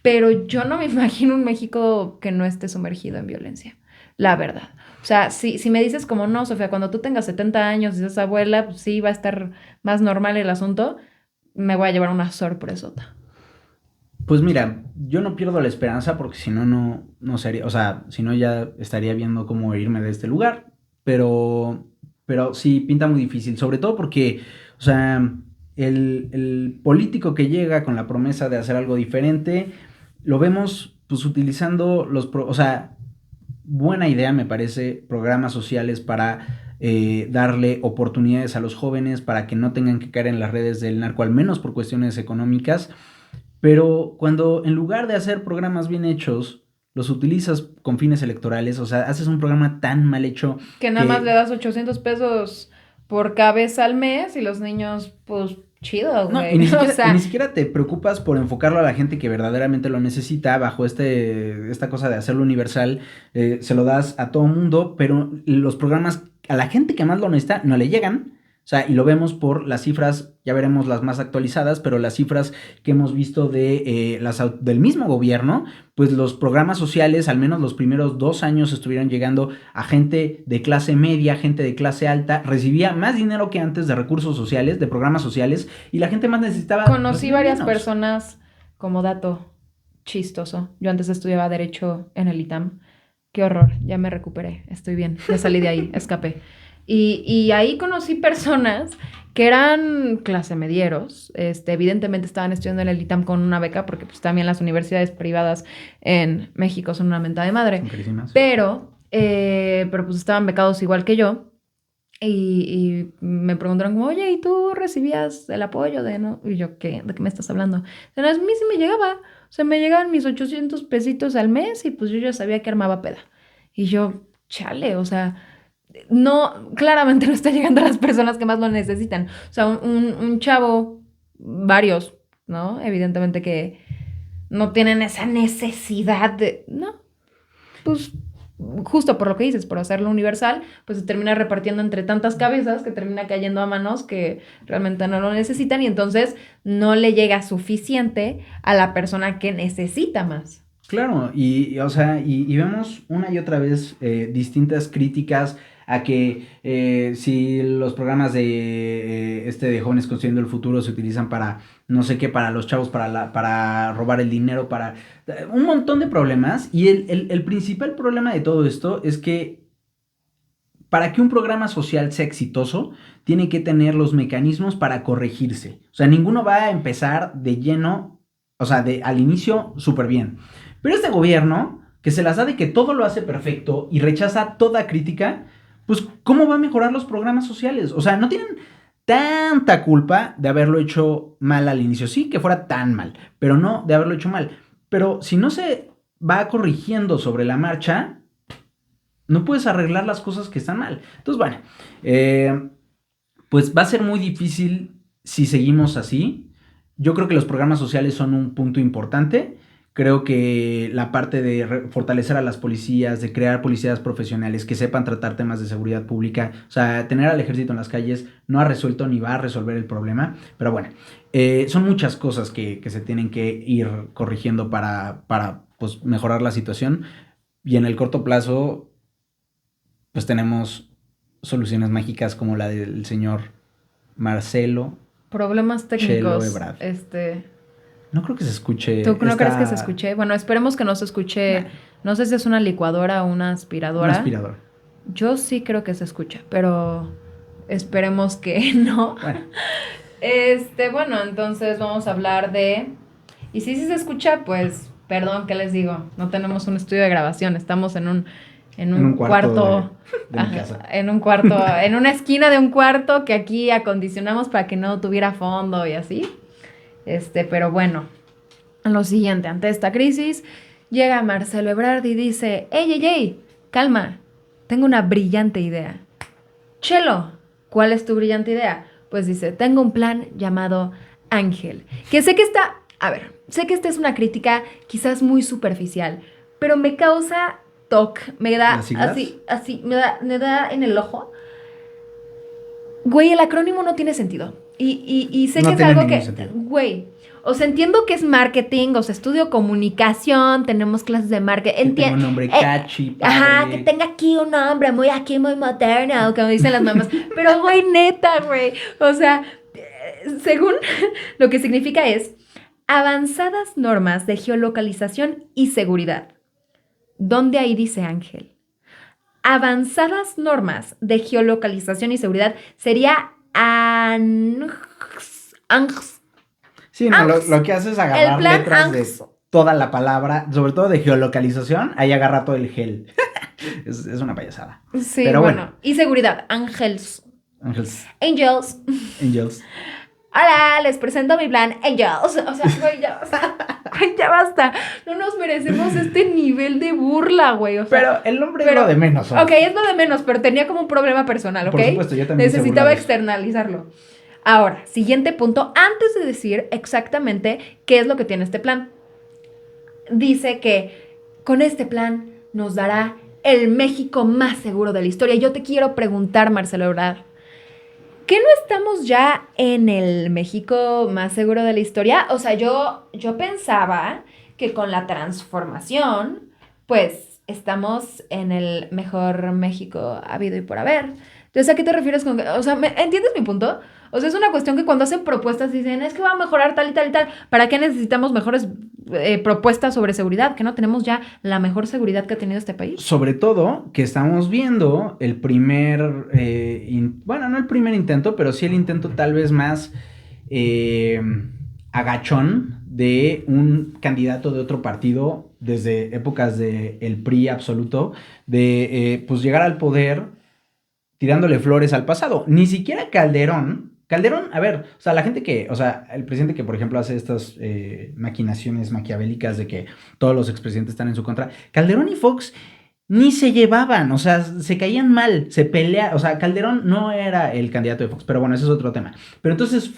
Pero yo no me imagino un México que no esté sumergido en violencia, la verdad. O sea, si me dices como no, Sofía, cuando tú tengas 70 años y seas abuela, pues sí va a estar más normal el asunto, me voy a llevar una sorpresota. Pues mira, yo no pierdo la esperanza porque si no, no sería, o sea, si no ya estaría viendo cómo irme de este lugar, pero sí, pinta muy difícil, sobre todo porque, o sea, el político que llega con la promesa de hacer algo diferente, lo vemos pues utilizando o sea, buena idea, me parece, programas sociales para darle oportunidades a los jóvenes para que no tengan que caer en las redes del narco, al menos por cuestiones económicas. Pero cuando en lugar de hacer programas bien hechos, los utilizas con fines electorales, o sea, haces un programa tan mal hecho Que nada más le das 800 pesos por cabeza al mes y los niños, pues, chido, no, güey. y ni O siquiera, sea, ni siquiera te preocupas por enfocarlo a la gente que verdaderamente lo necesita bajo esta cosa de hacerlo universal, se lo das a todo mundo, pero los programas a la gente que más lo necesita no le llegan. O sea, y lo vemos por las cifras, ya veremos las más actualizadas, pero las cifras que hemos visto del mismo gobierno, pues los programas sociales, al menos los primeros 2 años, estuvieron llegando a gente de clase media, gente de clase alta, recibía más dinero que antes de recursos sociales, de programas sociales, y la gente más necesitaba conocí recibir varias menos. personas, como dato chistoso. Yo antes estudiaba Derecho en el ITAM. Qué horror, ya me recuperé, estoy bien, ya salí de ahí, escapé. Y ahí conocí personas que eran clase medieros, evidentemente estaban estudiando en el ITAM con una beca, porque pues también las universidades privadas en México son una mentada de madre, Son carísimas. pero pues estaban becados igual que yo. Y me preguntaron como, oye, ¿y tú recibías el apoyo de no? Y yo, ¿de qué me estás hablando? A mí sí me llegaba, o sea, me llegaban mis 800 pesitos al mes y pues yo ya sabía que armaba peda. Y yo, chale, o sea, no, claramente no está llegando a las personas que más lo necesitan. O sea, un chavo, varios, ¿no? Evidentemente que no tienen esa necesidad de, no, pues justo por lo que dices, por hacerlo universal, pues se termina repartiendo entre tantas cabezas que termina cayendo a manos que realmente no lo necesitan y entonces no le llega suficiente a la persona que necesita más. Claro, o sea, y vemos una y otra vez distintas críticas a que si los programas de jóvenes construyendo el futuro se utilizan para no sé qué, para los chavos, para robar el dinero, para un montón de problemas. Y el principal problema de todo esto es que para que un programa social sea exitoso, tiene que tener los mecanismos para corregirse. O sea, ninguno va a empezar de lleno, o sea, al inicio súper bien. Pero este gobierno, que se las da de que todo lo hace perfecto y rechaza toda crítica, pues ¿cómo va a mejorar los programas sociales? O sea, no tienen tanta culpa de haberlo hecho mal al inicio. Sí, que fuera tan mal, pero no de haberlo hecho mal. Pero si no se va corrigiendo sobre la marcha, no puedes arreglar las cosas que están mal. Entonces, bueno, pues va a ser muy difícil si seguimos así. Yo creo que los programas sociales son un punto importante. Creo que la parte de fortalecer a las policías, de crear policías profesionales que sepan tratar temas de seguridad pública, o sea, tener al ejército en las calles no ha resuelto ni va a resolver el problema. Pero bueno, son muchas cosas que se tienen que ir corrigiendo para pues, mejorar la situación. Y en el corto plazo, pues tenemos soluciones mágicas como la del señor Marcelo Problemas Chelo técnicos, Ebrard. este... No creo que se escuche. ¿Tú no crees que se escuche? Bueno, esperemos que no se escuche. Nah, No sé si es una licuadora o una un aspiradora. aspirador. Yo sí creo que se escucha, pero esperemos que no. Bueno, Bueno, entonces vamos a hablar de... Y si sí se escucha, pues, perdón, ¿qué les digo? No tenemos un estudio de grabación, estamos en un en un cuarto de mi ajá, casa. en un cuarto, en una esquina de un cuarto que aquí acondicionamos para que no tuviera fondo y así. Pero bueno, lo siguiente, ante esta crisis, llega Marcelo Ebrard y dice, ¡Ey, ey, ey! Calma, tengo una brillante idea. Chelo, ¿cuál es tu brillante idea? Pues dice, tengo un plan llamado Ángel, que sé que sé que esta es una crítica quizás muy superficial, pero me causa toque, me da así, me da en el ojo. Güey, el acrónimo no tiene sentido. Y sé No que es tiene algo ningún que, sentido. güey, o sea, entiendo que es marketing, o sea, estudio comunicación, tenemos clases de marketing. Que tenga un nombre catchy, padre. Ajá, que tenga aquí un nombre muy moderno, como dicen las mamás. Pero, güey, neta, güey. O sea, según lo que significa es avanzadas normas de geolocalización y seguridad. ¿Dónde ahí dice Ángel? Avanzadas normas de geolocalización y seguridad sería Sí, no, lo que hace es agarrar letras de toda la palabra, sobre todo de geolocalización, ahí agarra todo el gel. Es una payasada. Sí, Pero bueno. Y seguridad, Ángels. Angels. Angels. Angels. Hola, les presento mi plan Angels. O sea, güey, ya basta. Güey, ya basta. No nos merecemos este nivel de burla, güey. O sea, Pero el nombre es lo de menos. Ok, es lo de menos, pero tenía como un problema personal, ¿ok? Por supuesto, yo también necesitaba externalizarlo. Ahora, siguiente punto, antes de decir exactamente qué es lo que tiene este plan. Dice que con este plan nos dará el México más seguro de la historia. Yo te quiero preguntar, Marcelo Ebrard, ¿qué no estamos ya en el México más seguro de la historia? O sea, yo pensaba que con la transformación, pues estamos en el mejor México habido y por haber. Entonces, ¿a qué te refieres con que, o sea, ¿entiendes mi punto? O sea, es una cuestión que cuando hacen propuestas dicen, es que va a mejorar tal y tal y tal. ¿Para qué necesitamos mejores propuestas sobre seguridad? ¿Que no tenemos ya la mejor seguridad que ha tenido este país? Sobre todo que estamos viendo el primer, bueno, no el primer intento, pero sí el intento tal vez más agachón de un candidato de otro partido desde épocas del PRI absoluto, de pues llegar al poder tirándole flores al pasado. Ni siquiera Calderón, a ver, o sea, la gente que, o sea, el presidente que, por ejemplo, hace estas maquinaciones maquiavélicas de que todos los expresidentes están en su contra, Calderón y Fox ni se llevaban, o sea, se caían mal, se peleaban, o sea, Calderón no era el candidato de Fox, pero bueno, ese es otro tema. Pero entonces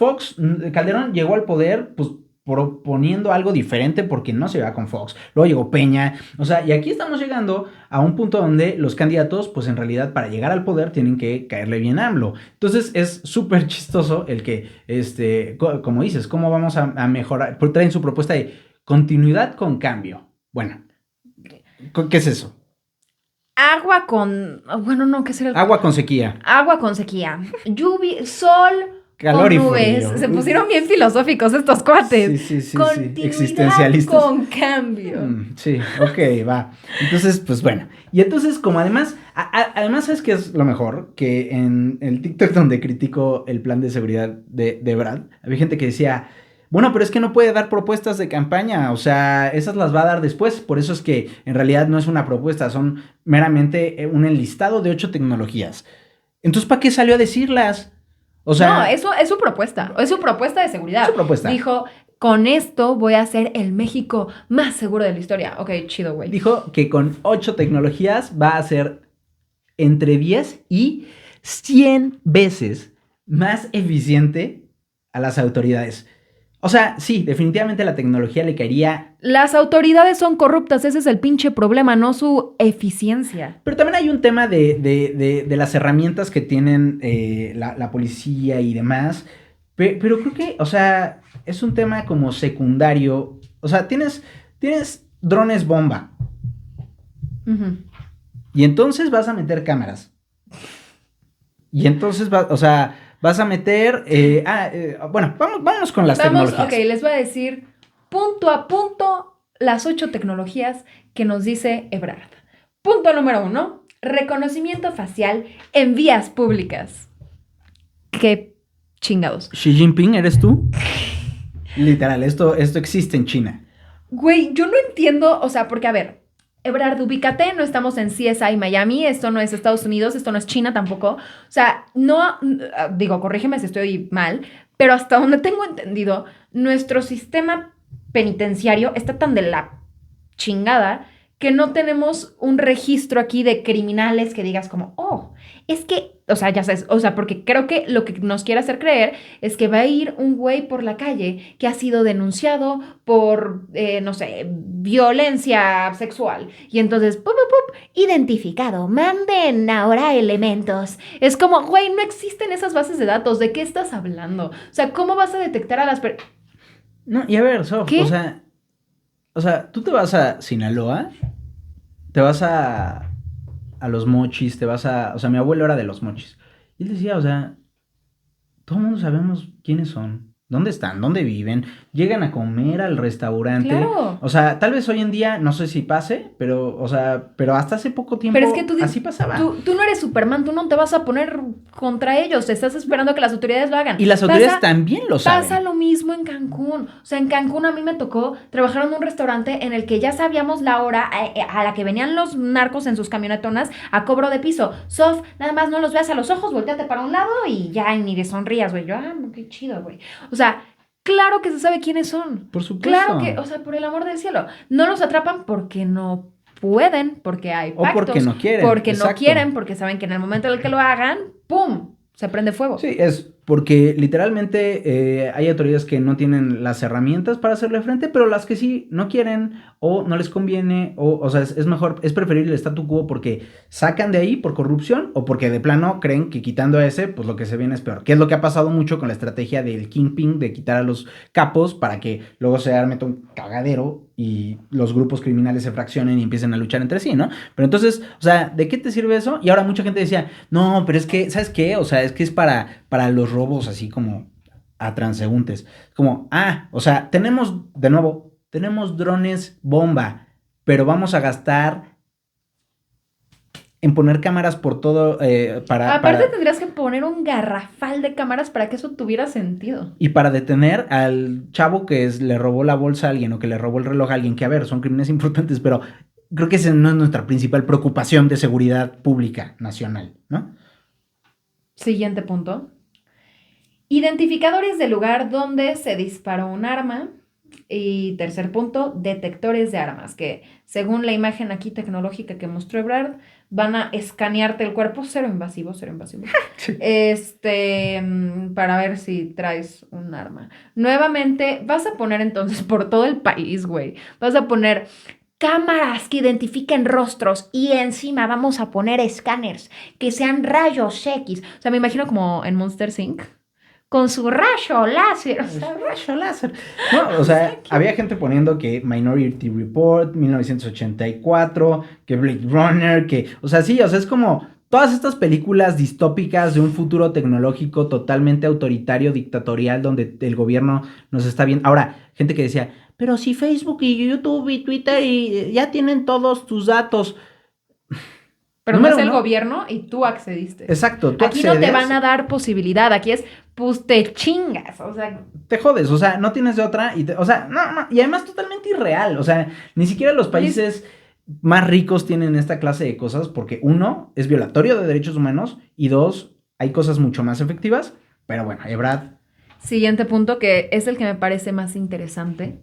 Calderón llegó al poder, pues, proponiendo algo diferente porque no se iba con Fox. Luego llegó Peña, o sea, y aquí estamos llegando a un punto donde los candidatos, pues en realidad para llegar al poder tienen que caerle bien a AMLO. Entonces es súper chistoso el que, como dices, cómo vamos a mejorar, traen su propuesta de continuidad con cambio. Bueno, ¿qué es eso? Agua con... Bueno, no, ¿qué será? Agua con sequía. Agua con sequía. Lluvia, sol calor con y nubes. frío. Se pusieron bien filosóficos estos cuates. Sí. Continuidad Existencialistas. con cambio. Sí, ok, va. Entonces, pues bueno. Y entonces, como además, además, ¿sabes qué es lo mejor? Que en el TikTok donde critico el plan de seguridad de Brad, había gente que decía, bueno, pero es que no puede dar propuestas de campaña, o sea, esas las va a dar después, por eso es que en realidad no es una propuesta, son meramente un enlistado de 8 tecnologías. Entonces, ¿para qué salió a decirlas? O sea, no, eso es su propuesta. Es su propuesta de seguridad. Su propuesta. Dijo, con esto voy a hacer el México más seguro de la historia. Ok, chido, güey. Dijo que con 8 tecnologías va a ser entre 10 y 100 veces más eficiente a las autoridades. O sea, sí, definitivamente la tecnología le caería. Las autoridades son corruptas, ese es el pinche problema, no su eficiencia. Pero también hay un tema de las herramientas que tienen la policía y demás. Pero creo que, o sea, es un tema como secundario. O sea, tienes drones bomba. Uh-huh. Y entonces vas a meter cámaras. Y entonces vas a meter... bueno, vámonos con las tecnologías. Ok, les voy a decir punto a punto las 8 tecnologías que nos dice Ebrard. Punto número 1, reconocimiento facial en vías públicas. ¿Qué chingados? ¿Xi Jinping eres tú? Literal, esto existe en China. Güey, yo no entiendo, o sea, porque a ver, Ebrard, ubícate, no estamos en CSI Miami, esto no es Estados Unidos, esto no es China tampoco. O sea, no, digo, corrígeme si estoy mal, pero hasta donde tengo entendido, nuestro sistema penitenciario está tan de la chingada que no tenemos un registro aquí de criminales que digas como, oh, es que, o sea, ya sabes, o sea, porque creo que lo que nos quiere hacer creer es que va a ir un güey por la calle que ha sido denunciado por, no sé, violencia sexual. Y entonces, ¡pup, pup, pup! Identificado, manden ahora elementos. Es como, güey, no existen esas bases de datos, ¿de qué estás hablando? O sea, ¿cómo vas a detectar a las personas? No, y a ver, Sof, ¿Qué? O sea, tú te vas a Sinaloa, te vas a los Mochis, o sea, mi abuelo era de los Mochis. Y él decía, o sea, todo el mundo sabemos quiénes son. ¿Dónde están? ¿Dónde viven? ¿Llegan a comer al restaurante? Claro. O sea, tal vez hoy en día, no sé si pase, pero, o sea, pero hasta hace poco Pero es que tiempo así pasaba. tú no eres Superman, tú no te vas a poner contra ellos, estás esperando que las autoridades lo hagan. Y las autoridades también lo saben. Pasa lo mismo en Cancún. O sea, en Cancún a mí me tocó trabajar en un restaurante en el que ya sabíamos la hora a la que venían los narcos en sus camionetonas a cobro de piso. Sof, nada más no los veas a los ojos, volteate para un lado y ya ni le sonrías, güey. Yo, qué chido, güey. O sea, claro que se sabe quiénes son. Por supuesto. Claro que, o sea, por el amor del cielo. No los atrapan porque no pueden, porque hay pactos. O porque no quieren. Porque no quieren, porque saben que en el momento en el que lo hagan, ¡pum!, se prende fuego. Sí, es porque literalmente hay autoridades que no tienen las herramientas para hacerle frente, pero las que sí no quieren o no les conviene, o sea, es mejor, es preferible el statu quo porque sacan de ahí por corrupción o porque de plano creen que quitando a ese, pues lo que se viene es peor. Que es lo que ha pasado mucho con la estrategia del Kingpin de quitar a los capos para que luego se arme todo un cagadero y los grupos criminales se fraccionen y empiecen a luchar entre sí, ¿no? Pero entonces, o sea, ¿de qué te sirve eso? Y ahora mucha gente decía, no, pero es que, ¿sabes qué? O sea, es que es para los robos así como a transeúntes. Como, o sea, tenemos drones bomba, pero vamos a gastar en poner cámaras por todo Aparte tendrías que poner un garrafal de cámaras para que eso tuviera sentido. Y para detener al chavo que le robó la bolsa a alguien o que le robó el reloj a alguien, que a ver, son crímenes importantes, pero creo que esa no es nuestra principal preocupación de seguridad pública nacional, ¿no? Siguiente punto. Identificadores del lugar donde se disparó un arma. Y tercer punto, detectores de armas, que según la imagen aquí tecnológica que mostró Ebrard, van a escanearte el cuerpo, cero invasivo. Sí. Para ver si traes un arma. Nuevamente, vas a poner entonces por todo el país, güey, vas a poner cámaras que identifiquen rostros y encima vamos a poner escáneres que sean rayos X. O sea, me imagino como en Monster Inc. con su rayo láser. O sea, rayo láser. No, o sea, había gente poniendo que Minority Report, 1984, que Blade Runner, que, o sea, sí, o sea, es como todas estas películas distópicas de un futuro tecnológico totalmente autoritario, dictatorial, donde el gobierno nos está viendo. Ahora, gente que decía, pero si Facebook y YouTube y Twitter y ya tienen todos tus datos. Pero no es el gobierno y tú accediste. Exacto, tú aquí accedes. No te van a dar posibilidad, aquí es, pues te chingas, o sea. Te jodes, o sea, no tienes de otra, o sea, no, y además totalmente irreal, o sea, ni siquiera los países más ricos tienen esta clase de cosas porque uno, es violatorio de derechos humanos y dos, hay cosas mucho más efectivas, pero bueno, Ebrard. Siguiente punto que es el que me parece más interesante.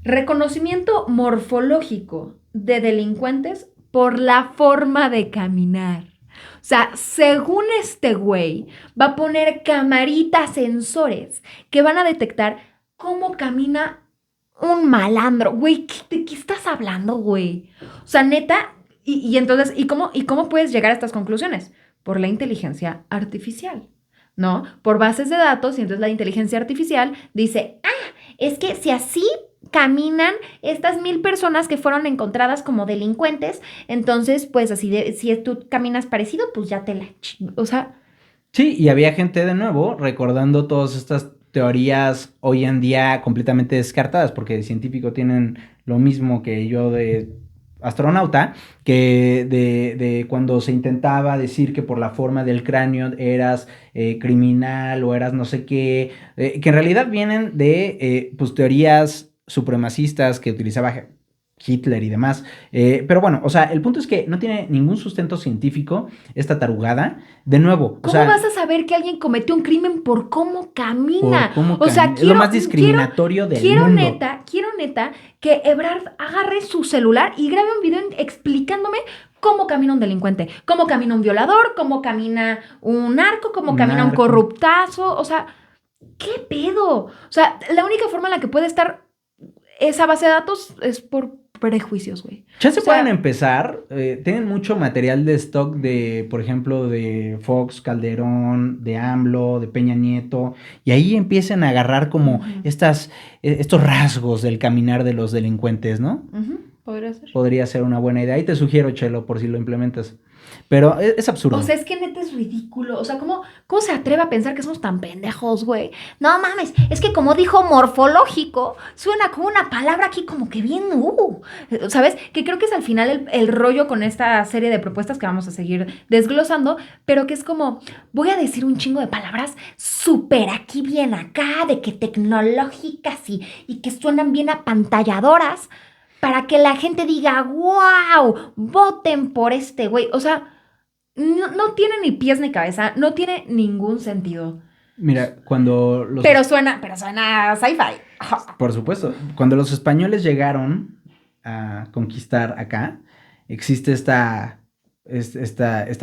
Reconocimiento morfológico de delincuentes por la forma de caminar. O sea, según este güey, va a poner camaritas sensores que van a detectar cómo camina un malandro. Güey, ¿de qué estás hablando, güey? O sea, neta, y entonces, ¿y cómo puedes llegar a estas conclusiones? Por la inteligencia artificial, ¿no? Por bases de datos, y entonces la inteligencia artificial dice, es que si así caminan estas 1000 personas que fueron encontradas como delincuentes, entonces pues así si tú caminas parecido, pues ya te la o sea. Sí, y había gente de nuevo recordando todas estas teorías hoy en día completamente descartadas, porque de científico tienen lo mismo que yo de astronauta, que de cuando se intentaba decir que por la forma del cráneo eras criminal o eras no sé qué, que en realidad vienen de pues teorías supremacistas que utilizaba Hitler y demás. Pero bueno, o sea, el punto es que no tiene ningún sustento científico esta tarugada. De nuevo, ¿cómo vas a saber que alguien cometió un crimen por cómo camina? O sea, es lo más discriminatorio del mundo. Quiero neta que Ebrard agarre su celular y grabe un video explicándome cómo camina un delincuente, cómo camina un violador, cómo camina un narco, cómo camina un corruptazo. O sea, ¿qué pedo? O sea, la única forma en la que puede estar esa base de datos es por prejuicios, güey. Ya se pueden empezar, tienen mucho material de stock de, por ejemplo, de Fox, Calderón, de AMLO, de Peña Nieto, y ahí empiecen a agarrar como estos rasgos del caminar de los delincuentes, ¿no? Podría ser. Podría ser una buena idea. Ahí te sugiero, Chelo, por si lo implementas. Pero es absurdo. O sea, es que neta es ridículo. O sea, ¿cómo se atreve a pensar que somos tan pendejos, güey? No mames, es que como dijo morfológico, suena como una palabra aquí como que bien, ¿sabes? Que creo que es al final el rollo con esta serie de propuestas que vamos a seguir desglosando, pero que es como, voy a decir un chingo de palabras súper aquí, bien acá, de que tecnológicas y que suenan bien apantalladoras, para que la gente diga, wow, voten por este güey. O sea, no tiene ni pies ni cabeza, no tiene ningún sentido. Mira, cuando los... Pero suena sci-fi. Por supuesto, cuando los españoles llegaron a conquistar acá, existe esta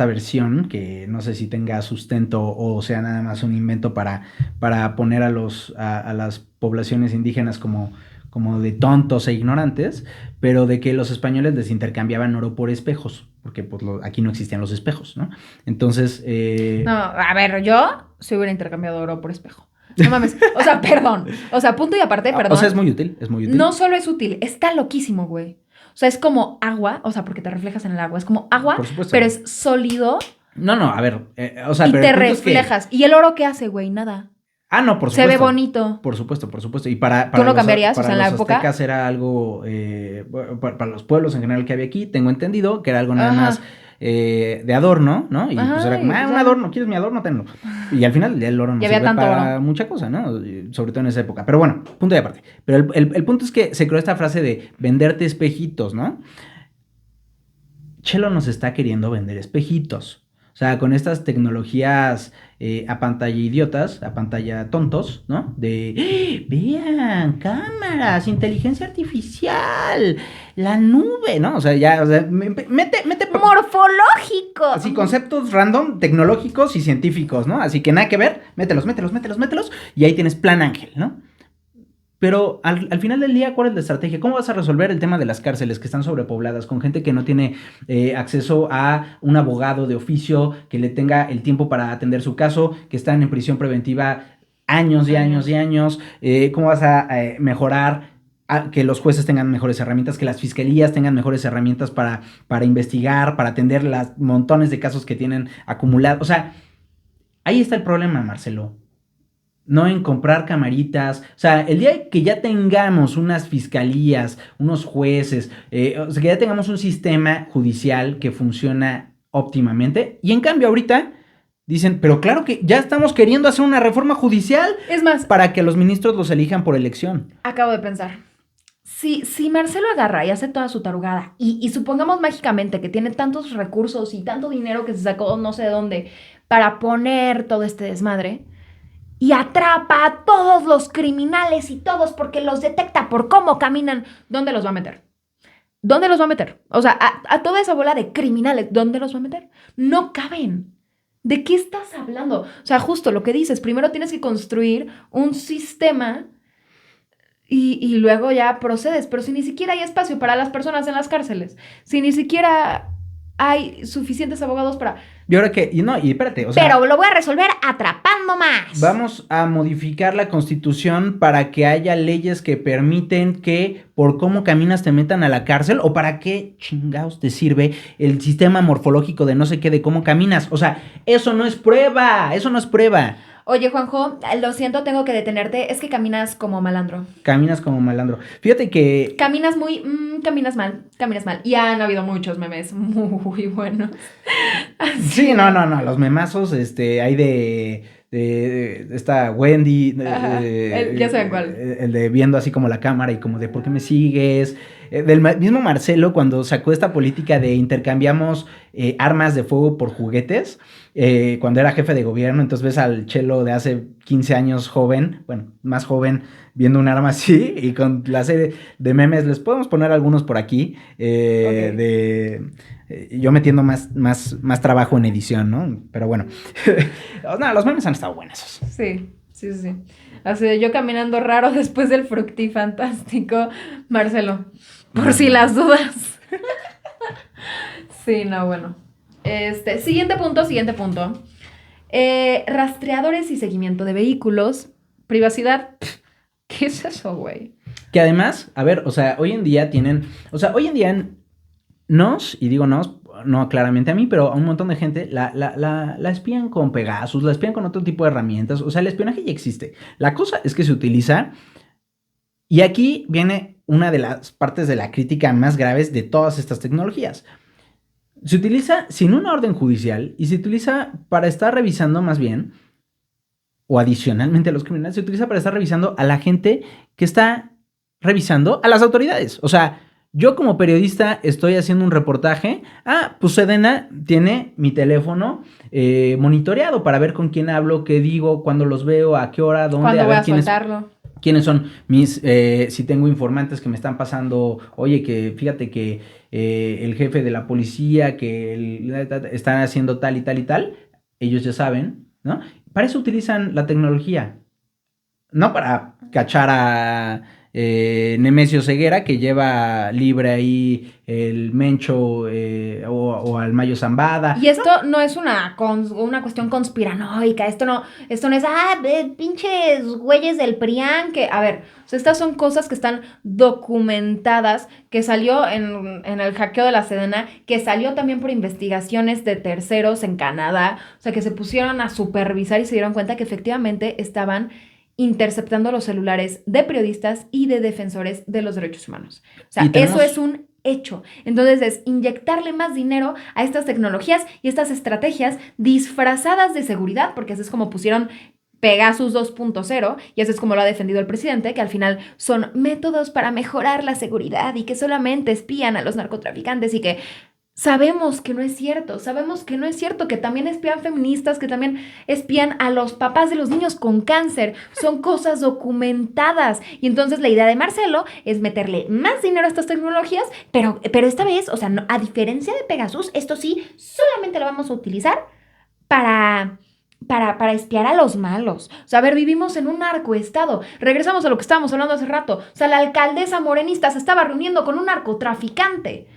versión que no sé si tenga sustento o sea nada más un invento para poner a las poblaciones indígenas como de tontos e ignorantes, pero de que los españoles les intercambiaban oro por espejos, porque pues, aquí no existían los espejos, ¿no? Entonces... No, a ver, yo se hubiera intercambiado oro por espejo. No mames, o sea, perdón. O sea, punto y aparte, perdón. O sea, es muy útil. No solo es útil, está loquísimo, güey. O sea, es como agua, o sea, porque te reflejas en el agua. Es como agua, por supuesto, pero es sólido. No, a ver, o sea, y pero te reflejas. ¿Y el oro qué hace, güey? Nada. No, por supuesto. Se ve bonito. Por supuesto. Y para ¿Tú lo cambiarías? Para o sea, en la los época. aztecas era algo, para los pueblos en general que había aquí, tengo entendido que era algo nada más de adorno, ¿no? Y pues era como, un adorno, ¿quieres mi adorno? Tenlo. Y al final el oro no sirve para oro. Mucha cosa, ¿no? Sobre todo en esa época. Pero bueno, punto y aparte. Pero el punto es que se creó esta frase de venderte espejitos, ¿no? Chelo nos está queriendo vender espejitos. O sea, con estas tecnologías a pantalla tontos, ¿no? De, vean, cámaras, inteligencia artificial, la nube, ¿no? O sea, ya, o sea, mete... Morfológico. Así, conceptos random, tecnológicos y científicos, ¿no? Así que nada que ver, mételos, y ahí tienes Plan Ángel, ¿no? Pero al final del día, ¿cuál es la estrategia? ¿Cómo vas a resolver el tema de las cárceles que están sobrepobladas con gente que no tiene acceso a un abogado de oficio que le tenga el tiempo para atender su caso, que están en prisión preventiva años y años y años? ¿Cómo vas a mejorar que los jueces tengan mejores herramientas, que las fiscalías tengan mejores herramientas para investigar, para atender los montones de casos que tienen acumulados? O sea, ahí está el problema, Marcelo. No en comprar camaritas. O sea, el día que ya tengamos unas fiscalías, unos jueces, o sea, que ya tengamos un sistema judicial que funciona óptimamente. Y en cambio ahorita dicen, pero claro que ya estamos queriendo hacer una reforma judicial. Es más, para que los ministros los elijan por elección. Acabo de pensar. Si Marcelo agarra y hace toda su tarugada y supongamos mágicamente que tiene tantos recursos y tanto dinero que se sacó no sé de dónde para poner todo este desmadre... y atrapa a todos los criminales y todos porque los detecta por cómo caminan, ¿dónde los va a meter? ¿Dónde los va a meter? O sea, a toda esa bola de criminales, ¿dónde los va a meter? No caben. ¿De qué estás hablando? O sea, justo lo que dices, primero tienes que construir un sistema y luego ya procedes, pero si ni siquiera hay espacio para las personas en las cárceles, si ni siquiera hay suficientes abogados para... Y ahora que, y espérate, o sea... Pero lo voy a resolver atrapando más. Vamos a modificar la Constitución para que haya leyes que permiten que por cómo caminas te metan a la cárcel, o para qué chingados te sirve el sistema morfológico de no sé qué, de cómo caminas. O sea, eso no es prueba. Oye, Juanjo, lo siento, tengo que detenerte. Es que caminas como malandro. Fíjate que... Caminas caminas mal. Y han habido muchos memes muy buenos. Sí, no. Los memazos, hay de esta Wendy. Ya saben cuál. El de viendo así como la cámara y como de ¿por qué me sigues? Del mismo Marcelo, cuando sacó esta política de intercambiamos armas de fuego por juguetes, cuando era jefe de gobierno. Entonces ves al Chelo de hace 15 años joven, bueno, más joven, viendo un arma así, y con la serie de memes, les podemos poner algunos por aquí, de yo metiendo más trabajo en edición, ¿no? Pero bueno, no, los memes han estado buenos. Sí. Así yo caminando raro después del fructifantástico, Marcelo, por si las dudas. Sí, no, bueno. Siguiente punto. Rastreadores y seguimiento de vehículos. Privacidad. ¿Qué es eso, güey? Que además, a ver, o sea, hoy en día no claramente a mí, pero a un montón de gente, la espían con Pegasus, la espían con otro tipo de herramientas. O sea, el espionaje ya existe. La cosa es que se utiliza, y aquí viene una de las partes de la crítica más graves de todas estas tecnologías. Se utiliza sin una orden judicial y se utiliza para estar revisando más bien, o adicionalmente a los criminales, se utiliza para estar revisando a la gente que está revisando a las autoridades. O sea, yo como periodista estoy haciendo un reportaje. Pues Sedena tiene mi teléfono monitoreado para ver con quién hablo, qué digo, cuándo los veo, a qué hora, dónde, ¿Cuándo a voy ver a soltarlo? quiénes son mis, si tengo informantes que me están pasando, oye, que fíjate que el jefe de la policía, están haciendo tal y tal y tal, ellos ya saben, ¿no? Para eso utilizan la tecnología, no para cachar a Nemesio Ceguera, que lleva libre ahí el Mencho o al Mayo Zambada. Y esto no es una cuestión conspiranoica, esto no es, pinches güeyes del PRIAN, que, a ver, o sea, estas son cosas que están documentadas, que salió en el hackeo de la Sedena, que salió también por investigaciones de terceros en Canadá, o sea, que se pusieron a supervisar y se dieron cuenta que efectivamente estaban interceptando los celulares de periodistas y de defensores de los derechos humanos. O sea, eso es un hecho. Entonces es inyectarle más dinero a estas tecnologías y estas estrategias disfrazadas de seguridad, porque así es como pusieron Pegasus 2.0, y eso es como lo ha defendido el presidente, que al final son métodos para mejorar la seguridad y que solamente espían a los narcotraficantes y que sabemos que no es cierto, que también espían feministas, que también espían a los papás de los niños con cáncer. Son cosas documentadas. Y entonces la idea de Marcelo es meterle más dinero a estas tecnologías, pero esta vez, o sea, no, a diferencia de Pegasus, esto sí, solamente lo vamos a utilizar para espiar a los malos. O sea, a ver, vivimos en un narcoestado. Regresamos a lo que estábamos hablando hace rato. O sea, la alcaldesa morenista se estaba reuniendo con un narcotraficante.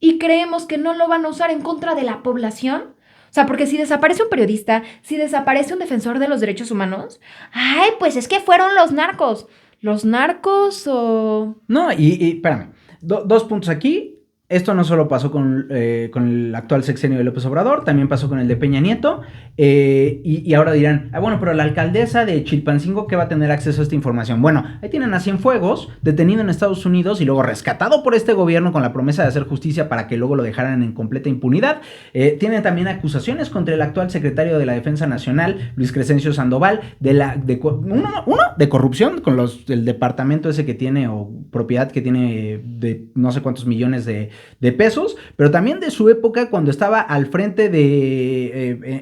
Y creemos que no lo van a usar en contra de la población. O sea, porque si desaparece un periodista, si desaparece un defensor de los derechos humanos, ay, pues es que fueron los narcos. ¿Los narcos o...? No, y espérame, dos puntos aquí. Esto no solo pasó con el actual sexenio de López Obrador, también pasó con el de Peña Nieto. Y ahora dirán, bueno, pero la alcaldesa de Chilpancingo, ¿qué va a tener acceso a esta información? Bueno, ahí tienen a Cienfuegos, detenido en Estados Unidos y luego rescatado por este gobierno con la promesa de hacer justicia para que luego lo dejaran en completa impunidad. Tienen también acusaciones contra el actual secretario de la Defensa Nacional, Luis Crescencio Sandoval, uno de corrupción con el departamento ese que tiene, o propiedad que tiene de no sé cuántos millones de pesos, pero también de su época cuando estaba al frente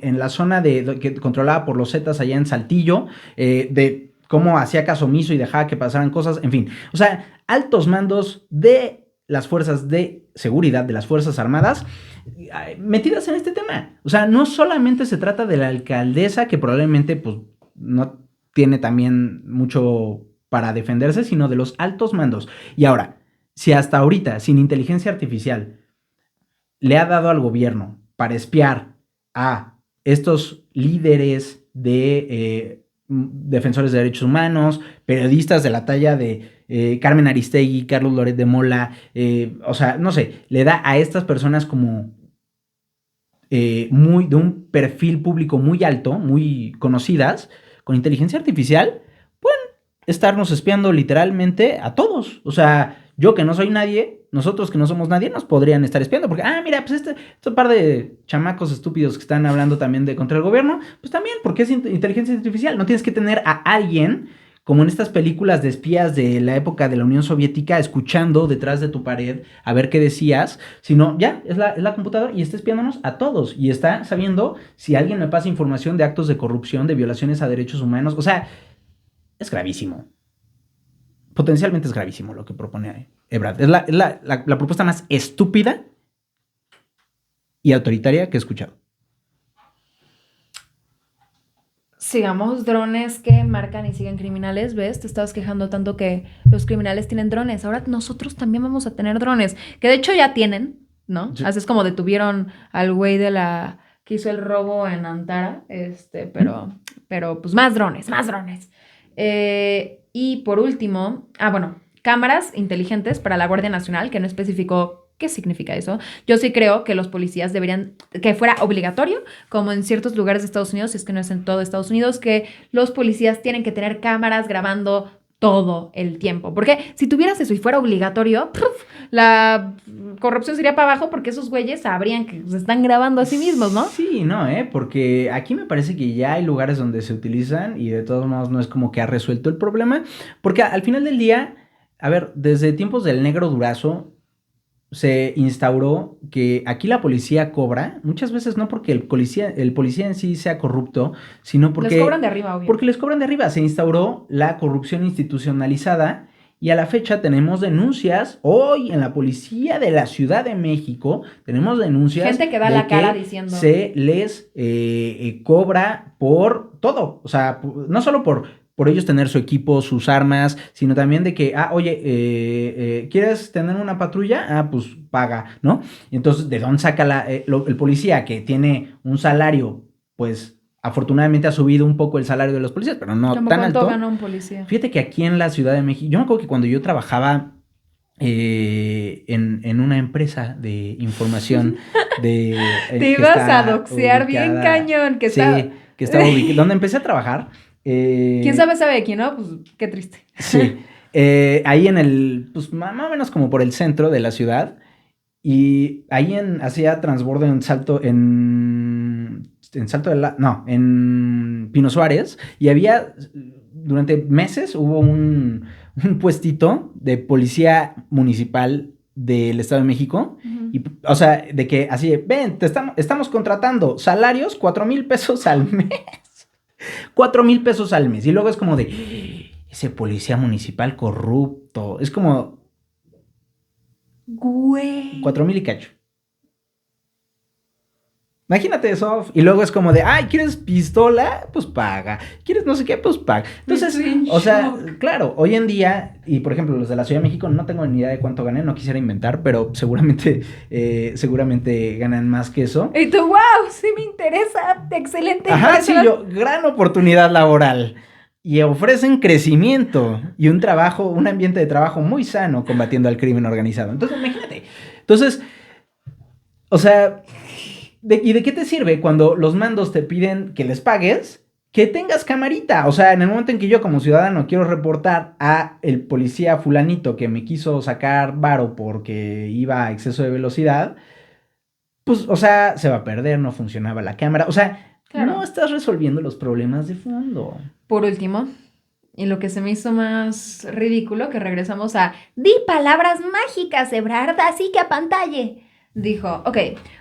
en la zona que controlaba por los Zetas allá en Saltillo, de cómo hacía caso omiso y dejaba que pasaran cosas, en fin, o sea, altos mandos de las fuerzas de seguridad, de las Fuerzas Armadas, metidas en este tema. O sea, no solamente se trata de la alcaldesa, que probablemente pues no tiene también mucho para defenderse, sino de los altos mandos. Y ahora, si hasta ahorita, sin inteligencia artificial, le ha dado al gobierno para espiar a estos líderes de defensores de derechos humanos, periodistas de la talla de Carmen Aristegui, Carlos Loret de Mola, o sea, no sé, le da a estas personas como de un perfil público muy alto, muy conocidas, con inteligencia artificial, pueden estarnos espiando literalmente a todos. O sea, yo que no soy nadie, nosotros que no somos nadie, nos podrían estar espiando. Porque, mira, pues este par de chamacos estúpidos que están hablando también contra el gobierno, pues también, porque es inteligencia artificial. No tienes que tener a alguien, como en estas películas de espías de la época de la Unión Soviética, escuchando detrás de tu pared a ver qué decías, sino ya, es la computadora y está espiándonos a todos. Y está sabiendo si alguien me pasa información de actos de corrupción, de violaciones a derechos humanos. O sea, es gravísimo. Potencialmente es gravísimo lo que propone Ebrard. Es la propuesta más estúpida y autoritaria que he escuchado. Sigamos, drones que marcan y siguen criminales, ¿ves? Te estabas quejando tanto que los criminales tienen drones. Ahora nosotros también vamos a tener drones, que de hecho ya tienen, ¿no? Sí. Así es como detuvieron al güey que hizo el robo en Antara, pero pues más drones. Y por último, bueno, cámaras inteligentes para la Guardia Nacional, que no especificó ¿Qué significa eso? Yo sí creo que los policías deberían, que fuera obligatorio, como en ciertos lugares de Estados Unidos, si es que no es en todo Estados Unidos, que los policías tienen que tener cámaras grabando todo el tiempo. Porque si tuvieras eso y fuera obligatorio, la corrupción sería para abajo porque esos güeyes sabrían que se están grabando a sí mismos, ¿no? Sí, no, porque aquí me parece que ya hay lugares donde se utilizan y de todos modos no es como que ha resuelto el problema, porque al final del día, a ver, desde tiempos del Negro Durazo se instauró que aquí la policía cobra, muchas veces no porque el policía en sí sea corrupto, sino porque... Les cobran de arriba, obvio. Porque les cobran de arriba. Se instauró la corrupción institucionalizada y a la fecha tenemos denuncias. Hoy en la policía de la Ciudad de México tenemos denuncias. Gente que da la cara diciendo. Se les cobra por todo. O sea, no solo por ellos tener su equipo, sus armas, sino también de que, oye, ¿quieres tener una patrulla? Pues paga, ¿no? Y entonces, ¿de dónde saca el policía que tiene un salario? Pues, afortunadamente ha subido un poco el salario de los policías, pero no ¿Cómo tan alto. ¿Cuánto gana un policía? Fíjate que aquí en la Ciudad de México, yo me acuerdo que cuando yo trabajaba en una empresa de información de... Te ibas a doxear bien cañón. Que estaba ubicada, donde empecé a trabajar. ¿Quién sabe de quién, no? Pues qué triste. Sí. Ahí pues más o menos como por el centro de la ciudad. Y ahí hacía transbordo en Salto, en Pino Suárez. Y durante meses hubo un puestito de policía municipal del Estado de México. Uh-huh. Y, o sea, de que así, ven, estamos contratando salarios, 4,000 pesos al mes. 4,000 pesos al mes. Y luego es como de ese policía municipal corrupto. Es como... Güey. 4,000 y cacho. Imagínate eso. Y luego es como de, ¿quieres pistola? Pues paga. ¿Quieres no sé qué? Pues paga. Entonces, o sea, claro, hoy en día, y por ejemplo, los de la Ciudad de México, no tengo ni idea de cuánto ganan, no quisiera inventar, pero seguramente ganan más que eso. Y tú, wow, sí me interesa. Excelente. Ajá, sí, gran oportunidad laboral. Y ofrecen crecimiento y un ambiente de trabajo muy sano combatiendo al crimen organizado. Entonces, imagínate. Entonces, o sea... ¿Y de qué te sirve cuando los mandos te piden que les pagues? Que tengas camarita. O sea, en el momento en que yo como ciudadano quiero reportar a el policía fulanito que me quiso sacar varo porque iba a exceso de velocidad, pues, o sea, se va a perder, no funcionaba la cámara. O sea, claro, no estás resolviendo los problemas de fondo. Por último, y lo que se me hizo más ridículo, que regresamos a di palabras mágicas, Ebrard, así que apantalle. Dijo, ok,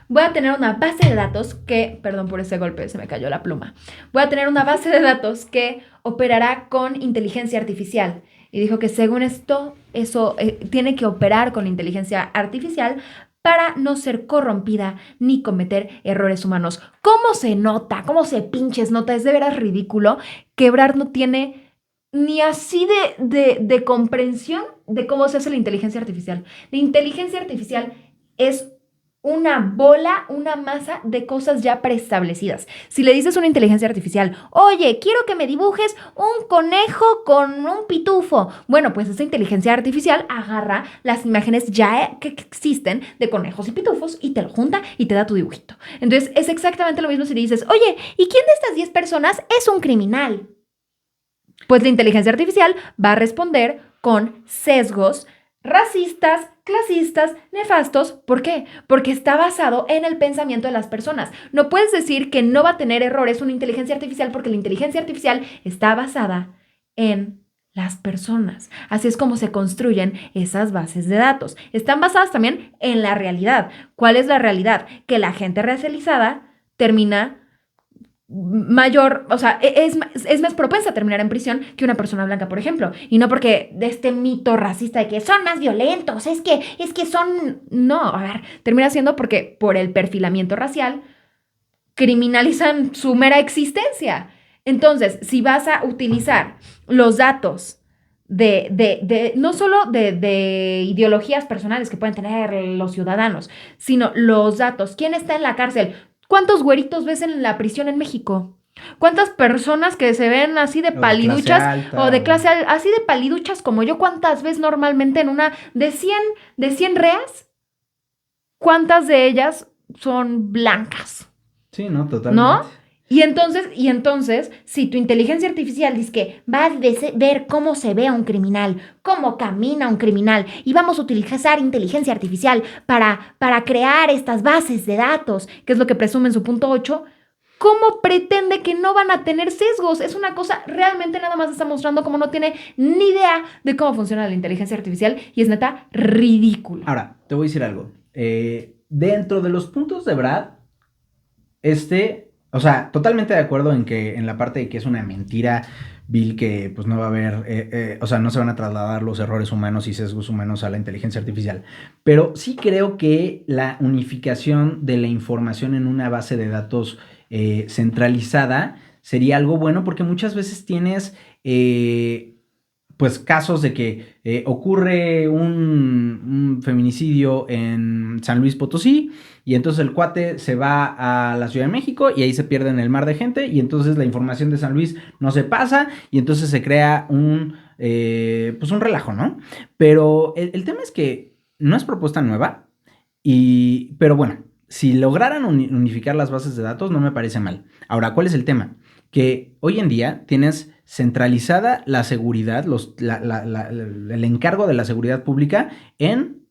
voy a tener una base de datos que, perdón por ese golpe, se me cayó la pluma. Voy a tener una base de datos que operará con inteligencia artificial. Y dijo que según esto, eso tiene que operar con inteligencia artificial para no ser corrompida ni cometer errores humanos. ¿Cómo se nota? ¿Cómo se pinches nota? Es de veras ridículo que Ebrard no tiene ni así de comprensión de cómo se hace la inteligencia artificial. La inteligencia artificial es una bola, una masa de cosas ya preestablecidas. Si le dices a una inteligencia artificial, oye, quiero que me dibujes un conejo con un pitufo. Bueno, pues esa inteligencia artificial agarra las imágenes ya que existen de conejos y pitufos y te lo junta y te da tu dibujito. Entonces, es exactamente lo mismo si le dices, oye, ¿y quién de estas 10 personas es un criminal? Pues la inteligencia artificial va a responder con sesgos racistas, clasistas, nefastos. ¿Por qué? Porque está basado en el pensamiento de las personas. No puedes decir que no va a tener errores una inteligencia artificial porque la inteligencia artificial está basada en las personas. Así es como se construyen esas bases de datos. Están basadas también en la realidad. ¿Cuál es la realidad? Que la gente racializada termina mayor, o sea, es más propensa a terminar en prisión que una persona blanca, por ejemplo. Y no porque de este mito racista de que son más violentos, es que son... No, a ver, termina siendo porque por el perfilamiento racial criminalizan su mera existencia. Entonces, si vas a utilizar los datos no solo de ideologías personales que pueden tener los ciudadanos, sino los datos, ¿quién está en la cárcel? ¿Cuántos güeritos ves en la prisión en México? ¿Cuántas personas que se ven así de paliduchas o de clase alta, así de paliduchas como yo? ¿Cuántas ves normalmente en una de 100 reas? ¿cuántas de ellas son blancas? Sí, no, totalmente. ¿No? Y entonces, si tu inteligencia artificial dice que va a ver cómo se ve a un criminal, cómo camina un criminal, y vamos a utilizar inteligencia artificial para crear estas bases de datos, que es lo que presume en su punto 8, ¿cómo pretende que no van a tener sesgos? Es una cosa, realmente nada más está mostrando cómo no tiene ni idea de cómo funciona la inteligencia artificial y es neta ridículo. Ahora, te voy a decir algo. Dentro de los puntos de Brad, o sea, totalmente de acuerdo en la parte de que es una mentira vil, que pues no va a haber, o sea, no se van a trasladar los errores humanos y sesgos humanos a la inteligencia artificial. Pero sí creo que la unificación de la información en una base de datos centralizada sería algo bueno, porque muchas veces tienes pues casos de que ocurre un feminicidio en San Luis Potosí, y entonces el cuate se va a la Ciudad de México y ahí se pierde en el mar de gente, y entonces la información de San Luis no se pasa, y entonces se crea pues un relajo, ¿no? Pero el tema es que no es propuesta nueva, pero bueno, si lograran unificar las bases de datos, no me parece mal. Ahora, ¿cuál es el tema? Que hoy en día tienes centralizada la seguridad, el encargo de la seguridad pública en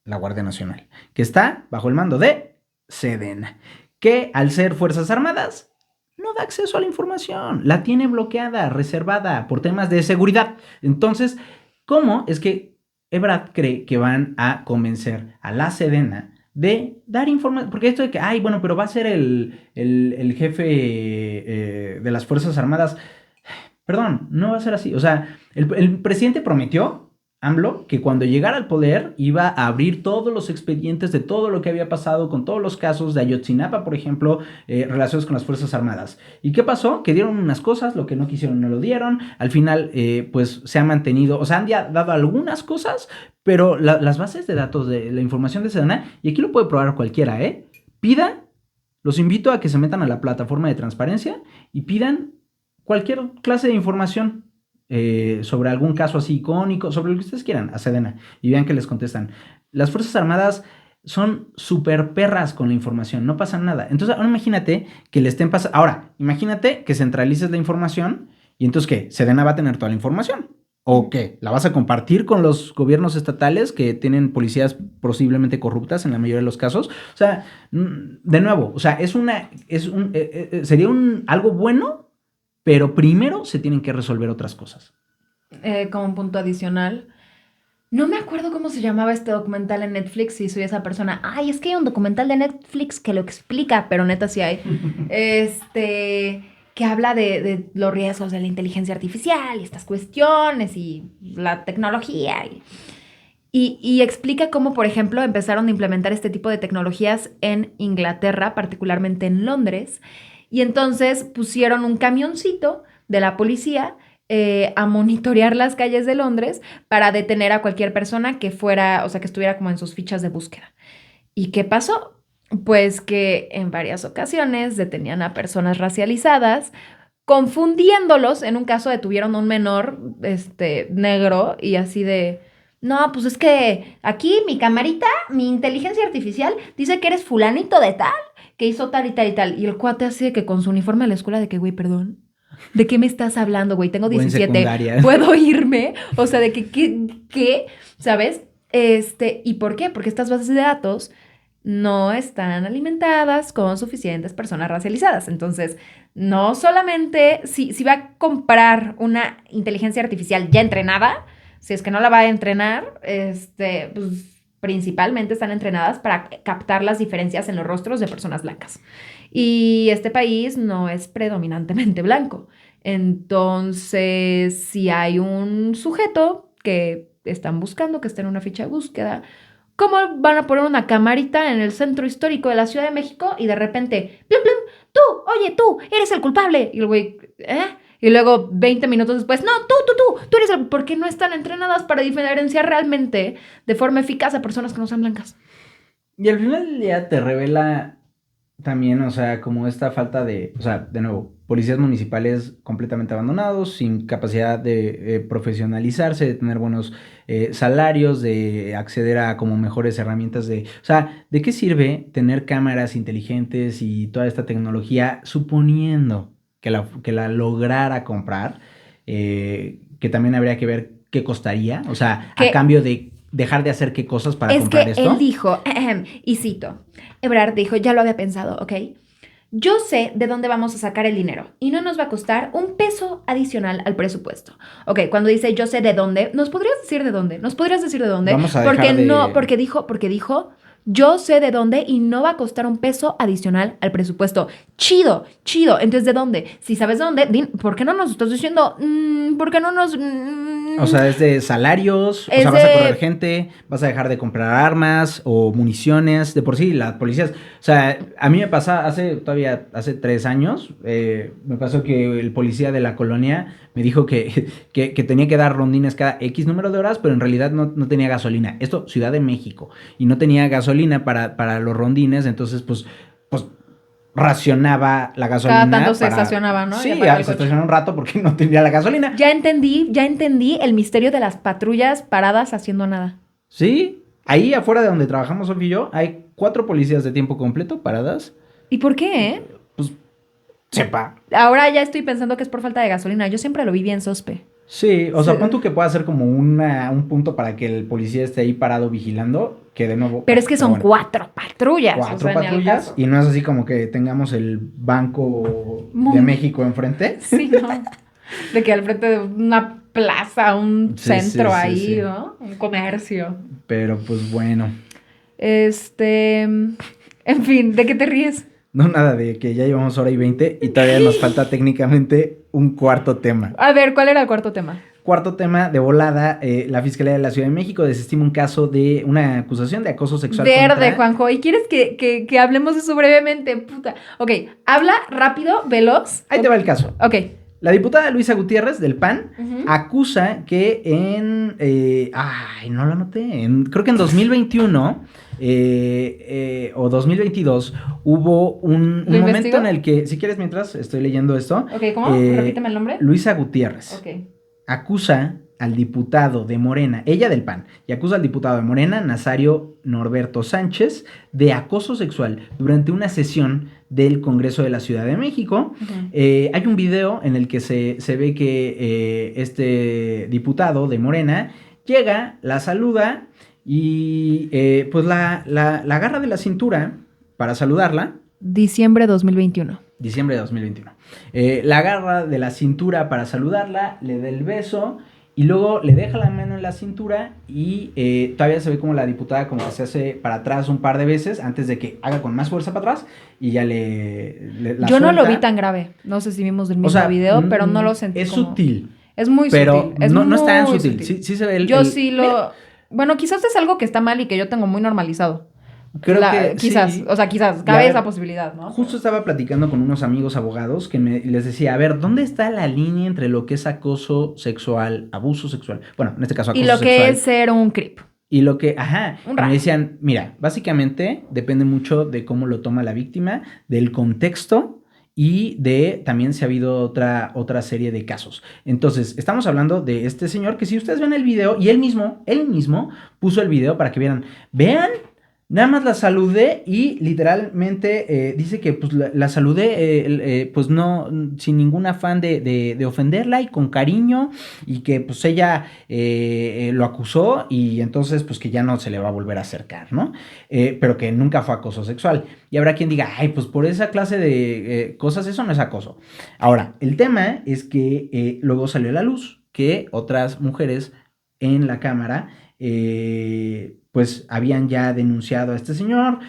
la Guardia Nacional, que está bajo el mando de Sedena, que al ser Fuerzas Armadas no da acceso a la información, la tiene bloqueada, reservada por temas de seguridad. Entonces, ¿cómo es que Ebrard cree que van a convencer a la Sedena de dar información? Porque esto de que, ay, bueno, pero va a ser el jefe de las Fuerzas Armadas. Perdón, no va a ser así. O sea, el presidente prometió, AMLO, que cuando llegara al poder iba a abrir todos los expedientes de todo lo que había pasado con todos los casos de Ayotzinapa, por ejemplo, relacionados con las Fuerzas Armadas. ¿Y qué pasó? Que dieron unas cosas, lo que no quisieron no lo dieron. Al final, pues se ha mantenido, o sea, han dado algunas cosas, pero las bases de datos de la información de Sedena, y aquí lo puede probar cualquiera, pida, los invito a que se metan a la plataforma de transparencia y pidan cualquier clase de información sobre algún caso así icónico, sobre lo que ustedes quieran, a Sedena, y vean que les contestan. Las Fuerzas Armadas son súper perras con la información, no pasa nada. Entonces, ahora imagínate que le estén pasando. Ahora, imagínate que centralices la información y entonces, ¿qué? Sedena va a tener toda la información. ¿O qué? ¿La vas a compartir con los gobiernos estatales que tienen policías posiblemente corruptas en la mayoría de los casos? O sea, de nuevo, o sea, sería algo bueno, pero primero se tienen que resolver otras cosas. Como un punto adicional, no me acuerdo cómo se llamaba este documental en Netflix y soy esa persona. Ay, es que hay un documental de Netflix que lo explica, pero neta sí hay. Que habla de los riesgos de la inteligencia artificial y estas cuestiones y la tecnología. Y explica cómo, por ejemplo, empezaron a implementar este tipo de tecnologías en Inglaterra, particularmente en Londres. Y entonces pusieron un camioncito de la policía a monitorear las calles de Londres para detener a cualquier persona que fuera, o sea, que estuviera como en sus fichas de búsqueda. ¿Y qué pasó? Pues que en varias ocasiones detenían a personas racializadas, confundiéndolos. En un caso detuvieron a un menor, negro, y así de, no, pues es que aquí mi camarita, mi inteligencia artificial, dice que eres fulanito de tal, que hizo tal y tal y tal. Y el cuate así de que con su uniforme de la escuela de que, güey, perdón, ¿de qué me estás hablando, güey? Tengo 17, ¿puedo irme? O sea, de que, ¿qué? ¿Sabes? ¿Y por qué? Porque estas bases de datos no están alimentadas con suficientes personas racializadas. Entonces, no solamente si va a comprar una inteligencia artificial ya entrenada, si es que no la va a entrenar, pues principalmente están entrenadas para captar las diferencias en los rostros de personas blancas. Y este país no es predominantemente blanco. Entonces, si hay un sujeto que están buscando, que está en una ficha de búsqueda, ¿cómo van a poner una camarita en el centro histórico de la Ciudad de México y de repente, plum, plum, tú, oye, tú, eres el culpable? Y el güey, ¿eh? Y luego 20 minutos después, no, tú eres el... ¿Por qué no están entrenadas para diferenciar realmente de forma eficaz a personas que no sean blancas? Y al final del día te revela también, o sea, como esta falta de, o sea, de nuevo, policías municipales completamente abandonados, sin capacidad de profesionalizarse, de tener buenos salarios, de acceder a como mejores herramientas de... O sea, ¿de qué sirve tener cámaras inteligentes y toda esta tecnología suponiendo que la lograra comprar? Que también habría que ver qué costaría, o sea, a Que cambio de dejar de hacer qué cosas para es comprar que él esto. dijo, y cito, Ebrard dijo, ya lo había pensado, ¿ok? Yo sé de dónde vamos a sacar el dinero y no nos va a costar un peso adicional al presupuesto. Ok, cuando dice yo sé de dónde, ¿nos podrías decir de dónde? ¿Nos podrías decir de dónde? Vamos a Porque dejar no, de... porque dijo, yo sé de dónde y no va a costar un peso adicional al presupuesto. Chido, chido. Entonces, ¿de dónde? Si sabes de dónde, ¿por qué no nos estás diciendo? ¿Por qué no nos...? O sea, es de salarios, o Es sea, vas a correr de... gente, vas a dejar de comprar armas o municiones, de por sí, las policías, o sea, a mí me pasa, hace 3 años, me pasó que el policía de la colonia me dijo que tenía que dar rondines cada X número de horas, pero en realidad no tenía gasolina. Esto, Ciudad de México, y no tenía gasolina para los rondines, entonces, pues racionaba la Cada tanto gasolina se para... estacionaba, ¿no? Y Sí, apagaba el se coche. estacionó un rato porque no tenía la gasolina. Ya entendí el misterio de las patrullas paradas haciendo nada. Sí, ahí afuera de donde trabajamos Sofía y yo, hay 4 policías de tiempo completo paradas. ¿Y por qué, Pues sepa. Ahora ya estoy pensando que es por falta de gasolina. Yo siempre lo vi bien sospe. Sí, o Sí. sea, pon tú que pueda ser como un punto para que el policía esté ahí parado vigilando, que de nuevo, Pero bueno, es que pero son bueno, 4 patrullas, o 4 sea, ni al patrullas caso. y no es así como que tengamos el Banco de Muy- México enfrente. Sí, ¿no? De que al frente de una plaza, un Sí, sí, centro sí, ahí, sí. ¿no? Un comercio. Pero pues bueno, En fin, ¿de qué te ríes? no nada de que ya llevamos hora y 20 y todavía nos falta técnicamente un cuarto tema. A ver, ¿cuál era el cuarto tema? Cuarto tema de volada, la Fiscalía de la Ciudad de México desestima un caso de una acusación de acoso sexual Verde, contra... Juanjo. ¿Y quieres que hablemos de eso brevemente? Puta. Ok, habla rápido, veloz. Ahí te va el caso. Ok. La diputada Luisa Gutiérrez del PAN Ujú. acusa que no lo anoté, creo que en 2021 o 2022 hubo un ¿Lo momento investigo? en el que, si quieres mientras estoy leyendo esto, Ok, ¿cómo? Repíteme el nombre. Luisa Gutiérrez Ok. acusa al diputado de Morena, ella del PAN, y acusa al diputado de Morena, Nazario Norberto Sánchez, de acoso sexual durante una sesión del Congreso de la Ciudad de México. Ujú. Hay un video en el que se ve que este diputado de Morena llega, la saluda y pues la agarra de la cintura para saludarla. Diciembre 2021. Diciembre de 2021. La agarra de la cintura para saludarla, le da el beso y luego le deja la mano en la cintura y todavía se ve como la diputada como que se hace para atrás un par de veces antes de que haga con más fuerza para atrás y ya la Yo no lo suelta. vi tan grave. No sé si vimos del O mismo sea, video, pero no lo sentí es como... sutil, Es muy pero sutil. Es no es tan muy sutil. Sí se ve Yo sí mira, lo... Bueno, quizás es algo que está mal y que yo tengo muy normalizado. creo que Quizás, sí. o sea, quizás, Y a cabe ver, esa posibilidad, ¿no? justo estaba platicando con unos amigos abogados que les decía, a ver, ¿dónde está la línea entre lo que es acoso sexual, abuso sexual? Bueno, en este caso Y acoso lo que es sexual. ser un creep. Y lo que, ajá, Un y me raro. decían, mira, básicamente depende mucho de cómo lo toma la víctima, del contexto y de también si ha habido otra serie de casos. Entonces, estamos hablando de este señor que si ustedes ven el video, y él mismo puso el video para que vean, nada más la saludé y literalmente dice que pues la saludé pues no, sin ningún afán de ofenderla y con cariño y que pues ella lo acusó y entonces pues que ya no se le va a volver a acercar, ¿no? Pero que nunca fue acoso sexual. Y habrá quien diga, ay, pues por esa clase de cosas eso no es acoso. Ahora, el tema es que luego salió a la luz que otras mujeres en la cámara pues habían ya denunciado a este señor.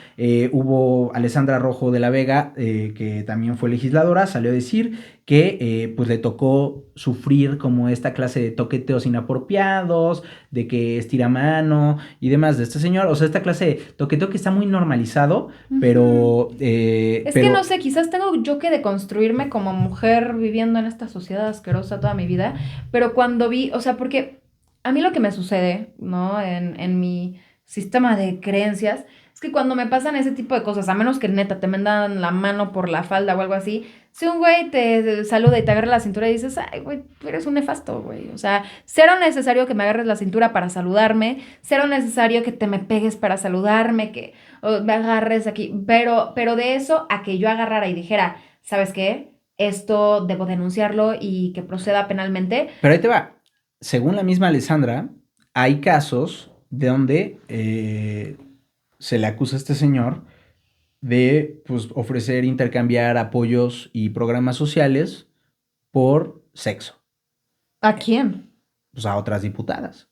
Hubo Alessandra Rojo de la Vega, que también fue legisladora, salió a decir que pues le tocó sufrir como esta clase de toqueteos inapropiados, de que estira mano y demás de este señor. O sea, esta clase de toqueteo que está muy normalizado, pero... Es que no sé, quizás tengo yo que deconstruirme como mujer viviendo en esta sociedad asquerosa toda mi vida, pero cuando vi, o sea, porque a mí lo que me sucede, ¿no? En mi sistema de creencias, Es que cuando me pasan ese tipo de cosas, a menos que neta te mandan la mano por la falda o algo así, si un güey te saluda y te agarra la cintura y dices, ay, güey, tú eres un nefasto, güey. O sea, cero necesario que me agarres la cintura para saludarme, cero necesario que te me pegues para saludarme, que me agarres aquí. Pero de eso a que yo agarrara y dijera, ¿sabes qué? Esto debo denunciarlo y que proceda penalmente. Pero ahí te va. Según la misma Alessandra, hay casos de donde se le acusa a este señor de pues, ofrecer, intercambiar apoyos y programas sociales por sexo, ¿A quién? pues a otras diputadas.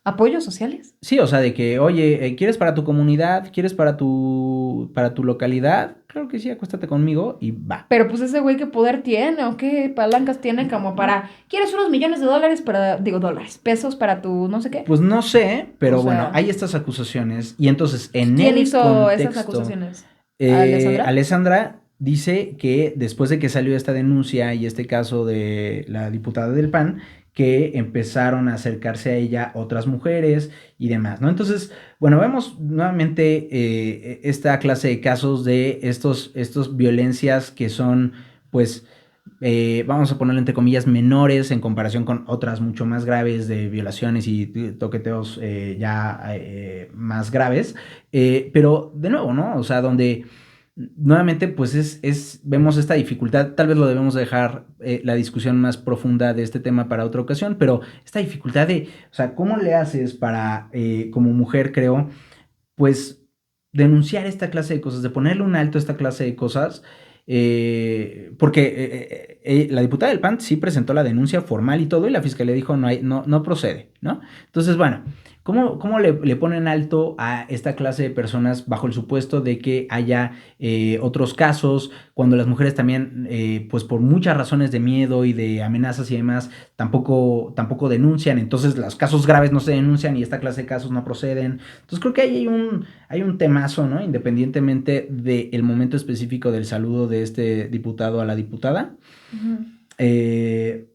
¿Apoyos sociales? Sí, o sea, de que, oye, ¿quieres para tu comunidad? ¿Quieres para tu localidad? Claro que sí, acuéstate conmigo y va. Pero pues ese güey qué poder tiene o qué palancas tiene como para, ¿quieres unos millones de dólares para, digo, dólares, pesos para tu no sé qué? Pues no sé, O pero bueno, sea, hay estas acusaciones y entonces en ¿quién el hizo esas contexto, acusaciones? ¿Alessandra? Alessandra dice que después de que salió esta denuncia y este caso de la diputada del PAN, que empezaron a acercarse a ella otras mujeres y demás, ¿no? Entonces, bueno, vemos nuevamente esta clase de casos de estos violencias que son, pues, vamos a ponerlo entre comillas, menores en comparación con otras mucho más graves de violaciones y toqueteos ya más graves. Pero de nuevo, ¿no? O sea, donde nuevamente pues vemos esta dificultad, tal vez lo debemos dejar la discusión más profunda de este tema para otra ocasión, pero esta dificultad de, o sea, ¿cómo le haces para, como mujer creo, pues denunciar esta clase de cosas, de ponerle un alto a esta clase de cosas, porque la diputada del PAN sí presentó la denuncia formal y todo, y la fiscalía dijo no procede, ¿no? Entonces, bueno, ¿cómo le ponen alto a esta clase de personas bajo el supuesto de que haya otros casos, cuando las mujeres también, pues por muchas razones de miedo y de amenazas y demás, tampoco denuncian, entonces los casos graves no se denuncian y esta clase de casos no proceden? Entonces creo que ahí hay un temazo, ¿no? Independientemente del momento específico del saludo de este diputado a la diputada, Ujú. eh,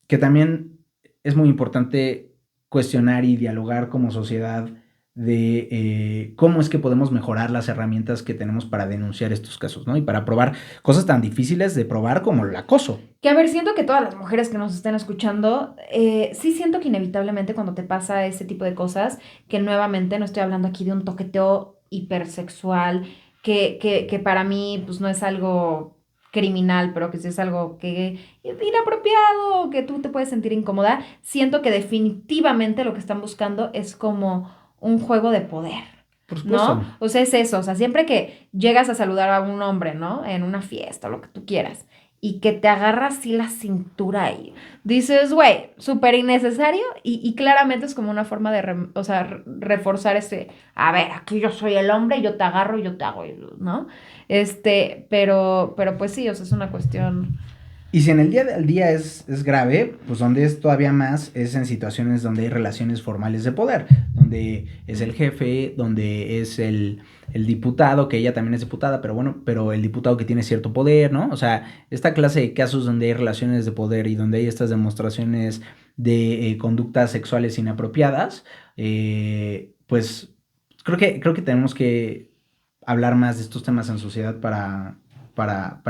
que también es muy importante cuestionar y dialogar como sociedad de cómo es que podemos mejorar las herramientas que tenemos para denunciar estos casos, ¿no? Y para probar cosas tan difíciles de probar como el acoso. Que a ver, siento que todas las mujeres que nos estén escuchando, sí siento que inevitablemente cuando te pasa ese tipo de cosas, que nuevamente no estoy hablando aquí de un toqueteo hipersexual, que para mí pues no es algo criminal, pero que sí es algo que inapropiado, que tú te puedes sentir incómoda, siento que definitivamente lo que están buscando es como un juego de poder. Por ¿No? supuesto. O sea, es eso, o sea, siempre que llegas a saludar a un hombre, ¿no? En una fiesta o lo que tú quieras y que te agarra así la cintura y dices, güey, súper innecesario y claramente es como una forma de, o sea, reforzar ese, a ver, aquí yo soy el hombre, yo te agarro y yo te hago, ¿no? Pero pues sí, o sea, es una cuestión. Y si en el día al día es grave, pues donde es todavía más es en situaciones donde hay relaciones formales de poder, donde es el jefe, donde es el diputado, que ella también es diputada, pero bueno, pero el diputado que tiene cierto poder, ¿no? O sea, esta clase de casos donde hay relaciones de poder y donde hay estas demostraciones de conductas sexuales inapropiadas, pues creo que tenemos que hablar más de estos temas en sociedad para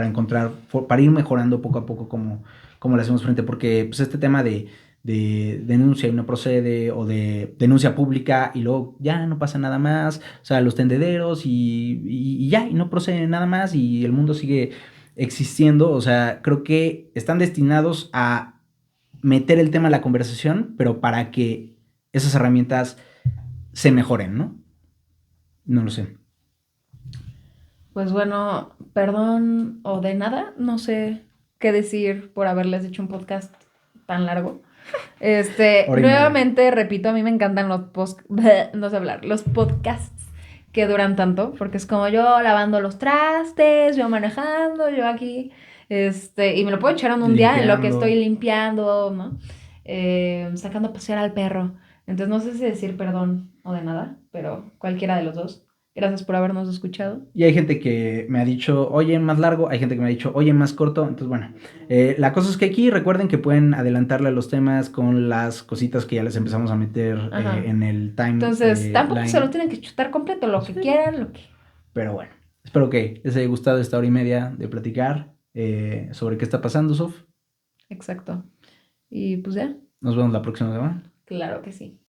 encontrar, para ir mejorando poco a poco cómo le hacemos frente, porque pues este tema de denuncia y no procede, o de denuncia pública y luego ya no pasa nada más, o sea, los tendederos y ya, y no procede nada más y el mundo sigue existiendo, o sea, creo que están destinados a meter el tema a la conversación, pero para que esas herramientas se mejoren, ¿no? No lo sé. Pues bueno, perdón o de nada, no sé qué decir por haberles hecho un podcast tan largo. Hora y media. Nuevamente, repito, a mí me encantan los no sé hablar, los podcasts que duran tanto, porque es como yo lavando los trastes, yo manejando, yo aquí, y me lo puedo echar en un día en lo que estoy Limpiando. limpiando, ¿no? Sacando a pasear al perro. Entonces no sé si decir perdón o de nada, pero cualquiera de los dos. Gracias por habernos escuchado. Y hay gente que me ha dicho, oye, más largo, hay gente que me ha dicho, oye, más corto. Entonces, bueno, la cosa es que aquí recuerden que pueden adelantarle a los temas con las cositas que ya les empezamos a meter Ajá. en el Entonces, tampoco se lo timeline. tienen que chutar completo, lo que Sí. quieran, lo que... Pero bueno, espero que les haya gustado esta hora y media de platicar sobre qué está pasando, Sof. Exacto. Y pues ya, Nos vemos la próxima semana. claro que sí.